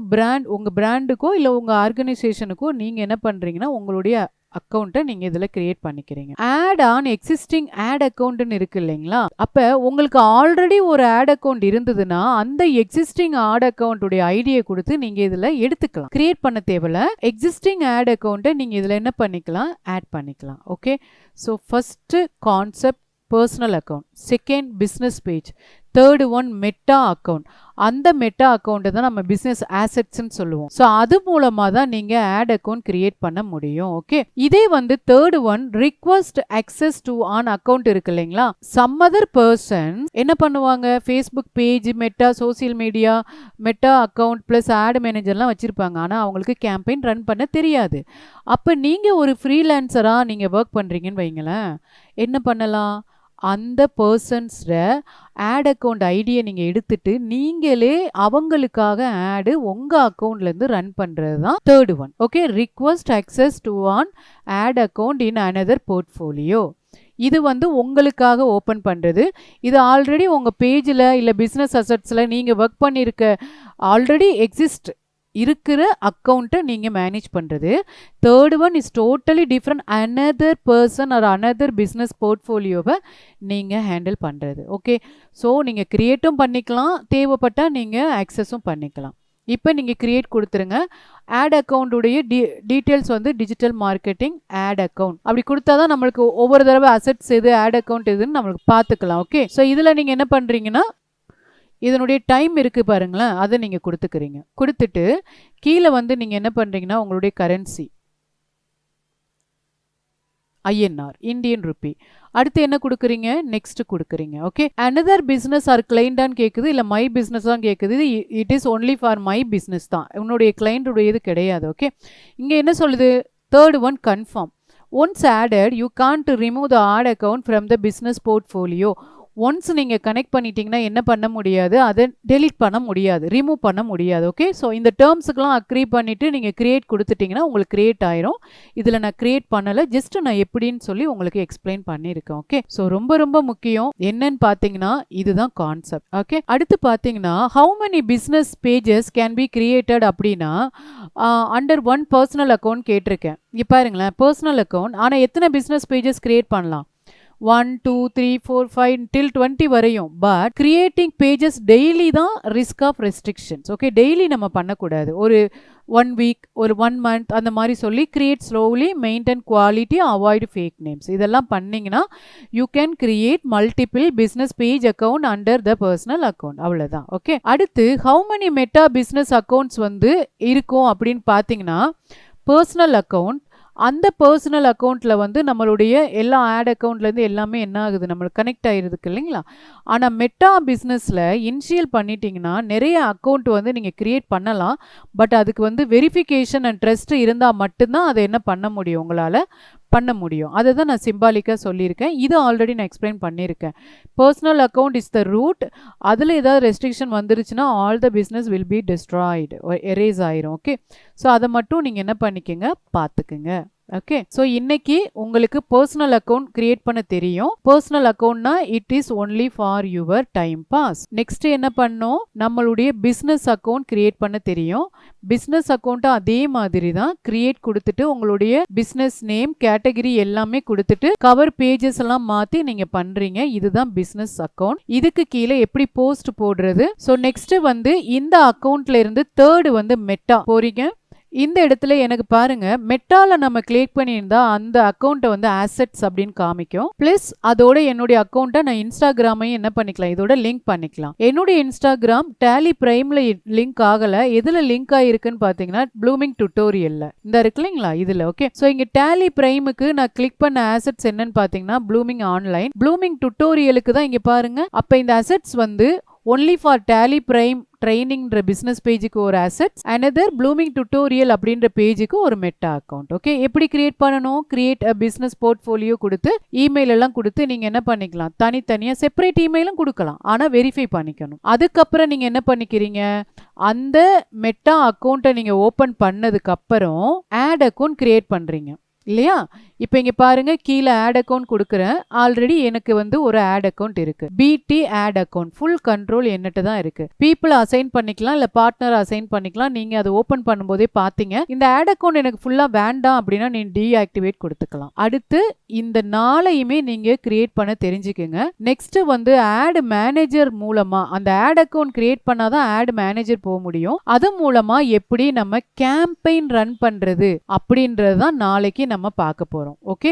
உங்கள் பிராண்டுக்கோ இல்லை உங்கள் ஆர்கனைசேஷனுக்கோ நீங்கள் என்ன பண்ணுறீங்கன்னா உங்களுடைய அக்கௌண்ட்டை நீங்கள் இதில் கிரியேட் பண்ணிக்கிறீங்க. ஆட் ஆன் எக்ஸிஸ்டிங் ஆட் அக்கௌண்ட்னு இருக்கு இல்லைங்களா? அப்போ உங்களுக்கு ஆல்ரெடி ஒரு ஆட் அக்கௌண்ட் இருந்ததுன்னா அந்த எக்ஸிஸ்டிங் ஆட் அக்கௌண்ட்டுடைய ஐடியை கொடுத்து நீங்கள் இதில் எடுத்துக்கலாம். கிரியேட் பண்ண தேவையில்ல. எக்ஸிஸ்டிங் ஆட் அக்கௌண்ட்டை நீங்கள் இதில் என்ன பண்ணிக்கலாம், ஆட் பண்ணிக்கலாம். Okay. So first concept personal account, second business page, third one meta account. அந்த மெட்டா அக்கௌண்ட்டை தான் நம்ம பிஸ்னஸ் ஆசெட்ஸ்ன்னு சொல்லுவோம். ஸோ அது மூலமாக தான் நீங்கள் ஆட் அக்கௌண்ட் கிரியேட் பண்ண முடியும். ஓகே. இதே வந்து third one request access to an account இருக்கு இல்லைங்களா? சம் அதர் பர்சன் என்ன பண்ணுவாங்க, Facebook page, Meta social media, Meta account plus ad மேனேஜர்லாம் வச்சுருப்பாங்க. ஆனால் அவங்களுக்கு கேம்பெயின் ரன் பண்ண தெரியாது. அப்போ நீங்கள் ஒரு ஃப்ரீலான்சராக நீங்கள் ஒர்க் பண்ணுறீங்கன்னு வைங்களேன், என்ன பண்ணலாம், அந்த பர்சன்ஸோட ஆட் அக்கௌண்ட் ஐடியை நீங்கள் எடுத்துட்டு நீங்களே அவங்களுக்காக ஆடு உங்கள் அக்கௌண்ட்லேருந்து ரன் பண்ணுறது தான் third one. Okay. Request access to an ad account in another portfolio. இது வந்து உங்களுக்காக ஓப்பன் பண்ணுறது. இது ஆல்ரெடி உங்கள் பேஜில் இல்லை பிஸ்னஸ் அசெட்ஸில் நீங்கள் ஒர்க் பண்ணியிருக்க ஆல்ரெடி எக்ஸிஸ்ட் இருக்கிற அக்கௌண்ட்டை நீங்கள் மேனேஜ் பண்ணுறது. Third one is totally different, another person or another business போர்ட்ஃபோலியோவை நீங்கள் ஹேண்டில் பண்ணுறது. ஓகே. ஸோ நீங்கள் க்ரியேட்டும் பண்ணிக்கலாம், தேவைப்பட்டால் நீங்கள் ஆக்சஸும் பண்ணிக்கலாம். இப்போ நீங்கள் க்ரியேட் கொடுத்துருங்க. ஆட் அக்கௌண்ட்டுடைய டீட்டெயில்ஸ் வந்து டிஜிட்டல் மார்க்கெட்டிங் ஆட் அக்கௌண்ட் அப்படி கொடுத்தா தான் நம்மளுக்கு ஒவ்வொரு தடவை அசெட்ஸ் எது ஆட் அக்கௌண்ட் எதுன்னு நம்மளுக்கு பார்த்துக்கலாம். ஓகே. ஸோ இதில் நீங்கள் என்ன பண்ணுறீங்கன்னா இதனுடைய டைம் இருக்குது பாருங்களேன், அதை நீங்கள் கொடுத்துக்கிறீங்க. கொடுத்துட்டு கீழே வந்து நீங்கள் என்ன பண்ணுறீங்கன்னா உங்களுடைய கரன்சி INR, இந்தியன் ருப்பி. அடுத்து என்ன கொடுக்குறீங்க, நெக்ஸ்ட் கொடுக்குறீங்க. ஓகே. அனதர் பிஸ்னஸ் ஆர் கிளைண்டான்னு கேட்குது, இல்லை மை பிஸ்னஸ் தான் கேட்குது. It is only for my business தான், உன்னுடைய கிளைண்டுடைய இது கிடையாது. ஓகே. இங்கே என்ன சொல்லுது, third one confirm. Once added you can't remove the ad account from the business portfolio. Once நீங்கள் கனெக்ட் பண்ணிட்டீங்கன்னா என்ன பண்ண முடியாது, அதை டெலீட் பண்ண முடியாது, ரிமூவ் பண்ண முடியாது. ஓகே. ஸோ இந்த டேர்ம்ஸுக்கெலாம் அக்ரி பண்ணிவிட்டு நீங்கள் க்ரியேட் கொடுத்துட்டிங்கன்னா உங்களுக்கு க்ரியேட் ஆயிரும். இதில் நான் க்ரியேட் பண்ணலை, ஜஸ்ட் நான் எப்படின்னு சொல்லி உங்களுக்கு எக்ஸ்பிளைன் பண்ணியிருக்கேன். ஓகே. ஸோ ரொம்ப ரொம்ப முக்கியம் என்னன்னு பார்த்தீங்கன்னா இதுதான் கான்செப்ட். ஓகே. அடுத்து பார்த்தீங்கன்னா how many business pages can be created அப்படின்னா அண்டர் ஒன் பர்சனல் அக்கௌண்ட் கேட்டிருக்கேன். இங்கே பாருங்களேன், பர்சனல் அக்கௌண்ட். ஆனால் எத்தனை பிஸ்னஸ் பேஜஸ் கிரியேட் பண்ணலாம், 1 2 3 4 5 till 20 வரையும். பட் கிரியேட்டிங் பேஜஸ் டெய்லி தான் risk of restrictions. Okay. Daily நம்ம பண்ணக்கூடாது. ஒரு 1 வீக், ஒரு 1 மந்த் அந்த மாதிரி சொல்லி create slowly, maintain quality, avoid fake names. இதெல்லாம் பண்ணிங்கன்னா you can create multiple business page account under the personal account. அவ்வளோதான். ஓகே. அடுத்து how many meta business accounts வந்து இருக்கும் அப்படின்னு பார்த்தீங்கன்னா பர்சனல் அக்கௌண்ட் அந்த பர்சனல் அக்கௌண்ட்டில் வந்து நம்மளுடைய எல்லா ஆட் அக்கௌண்ட்லேருந்து எல்லாமே என்ன ஆகுது, நம்மளுக்கு கனெக்ட் ஆகிருக்கு இல்லைங்களா. ஆனால் மெட்டா பிஸ்னஸில் இனிஷியல் பண்ணிட்டீங்கன்னா நிறைய அக்கௌண்ட் வந்து நீங்கள் க்ரியேட் பண்ணலாம். பட் அதுக்கு வந்து வெரிஃபிகேஷன் அண்ட் ட்ரஸ்ட் இருந்தால் மட்டும்தான் அதை என்ன பண்ண முடியும், உங்களால் பண்ண முடியும். அதை தான் நான் சிம்பாலிக்காக சொல்லியிருக்கேன். இது ஆல்ரெடி நான் எக்ஸ்பிளைன் பண்ணியிருக்கேன். Personal account is the root. அதில் ஏதாவது ரெஸ்ட்ரிக்ஷன் வந்துருச்சுன்னா all the business will be destroyed, erase ஆயிரும். ஓகே, ஸோ அதை மட்டும் நீங்கள் என்ன பண்ணிக்கங்க, பார்த்துக்குங்க. ஓகே, ஸோ இன்னைக்கு உங்களுக்கு பர்சனல் அக்கௌண்ட் கிரியேட் பண்ண தெரியும். பர்சனல் அக்கௌண்ட்னா it is only for your time pass. Next என்ன பண்ணோம், நம்மளுடைய பிஸ்னஸ் அக்கௌண்ட் கிரியேட் பண்ண தெரியும். பிஸ்னஸ் அக்கௌண்ட்டும் அதே மாதிரி தான் கிரியேட் கொடுத்துட்டு உங்களுடைய பிஸ்னஸ் நேம், கேட்டகரி எல்லாமே கொடுத்துட்டு கவர் பேஜஸ் எல்லாம் மாற்றி நீங்கள் பண்ணுறீங்க. இதுதான் பிஸ்னஸ் அக்கௌண்ட். இதுக்கு கீழே எப்படி போஸ்ட் போடுறது. ஸோ நெக்ஸ்ட் வந்து இந்த அக்கௌண்ட்ல இருந்து தேர்டு வந்து மெட்டா போறீங்க. இந்த இடத்துல எனக்கு பாருங்க, மெட்டால நம்ம கிளிக் பண்ணியிருந்தா அந்த அக்கௌண்ட்டை வந்து ஆசெட்ஸ் அப்படின்னு காமிக்கும். பிளஸ் அதோட என்னுடைய அக்கௌண்ட்டை நான் இன்ஸ்டாகிராமையும் என்ன பண்ணிக்கலாம், இதோட லிங்க் பண்ணிக்கலாம். என்னுடைய இன்ஸ்டாகிராம் டேலி பிரைம்ல லிங்க் ஆகல. எதுல லிங்க் ஆயிருக்குன்னு பாத்தீங்கன்னா ப்ளூமிங் டுட்டோரியல்ல இந்த இருக்கு இல்லைங்களா, இதுல. ஓகே, ஸோ இங்க டேலி பிரைமுக்கு நான் கிளிக் பண்ண ஆசெட்ஸ் என்னன்னு பாத்தீங்கன்னா ப்ளூமிங் ஆன்லைன். ப்ளூமிங் டுட்டோரியலுக்கு தான் இங்க பாருங்க. அப்ப இந்த அசெட்ஸ் வந்து ஒன்லி ஃபார் டேலி பிரைம் ட்ரைனிங்ன்ற பிஸ்னஸ் பேஜுக்கு ஒரு அசெட்ஸ், அனதர் ப்ளூமிங் டுட்டோரியல் அப்படின்ற பேஜுக்கு ஒரு மெட்டா அக்கௌண்ட். ஓகே, எப்படி கிரியேட் பண்ணணும், கிரியேட் அ பிஸ்னஸ் போர்ட்ஃபோலியோ கொடுத்து இமெயில் எல்லாம் கொடுத்து நீங்க என்ன பண்ணிக்கலாம், தனித்தனியா செப்பரேட் இமெயிலும் கொடுக்கலாம். ஆனா வெரிஃபை பண்ணிக்கணும். அதுக்கப்புறம் நீங்க என்ன பண்ணிக்கிறீங்க, அந்த மெட்டா அக்கௌண்ட்டை நீங்க ஓபன் பண்ணதுக்கு அப்புறம் ஆட் அக்கௌண்ட் கிரியேட் பண்றீங்க இல்லையா. இப்போ இங்க பாருங்க, கீழே ஆட் அக்கௌண்ட் கொடுக்குறேன். ஆல்ரெடி எனக்கு வந்து ஒரு ஆட் அக்கௌண்ட் இருக்கு, பிடி ஆட் அக்கௌண்ட். ஃபுல் கண்ட்ரோல் என்னட்டு தான் இருக்கு. பீப்புள் அசைன் பண்ணிக்கலாம், இல்ல பார்ட்னர் அசைன் பண்ணிக்கலாம். நீங்க அதை ஓபன் பண்ணும்போதே பாத்தீங்க. இந்த ஆட் அக்கௌண்ட் எனக்கு ஃபுல்லா வேண்டாம் அப்படின்னா நீங்க டீஆக்டிவேட் கொடுத்துக்கலாம். அடுத்து இந்த நாளையுமே நீங்க கிரியேட் பண்ண தெரிஞ்சுக்குங்க. நெக்ஸ்ட் வந்து ஆட் மேனேஜர் மூலமா, அந்த ஆட் அக்கௌண்ட் கிரியேட் பண்ணாதான் ஆட் மேனேஜர் போக முடியும். அது மூலமா எப்படி நம்ம கேம்பெயின் ரன் பண்றது அப்படின்றது தான் நாளைக்கு நம்ம பார்க்க போறோம். ஓகே.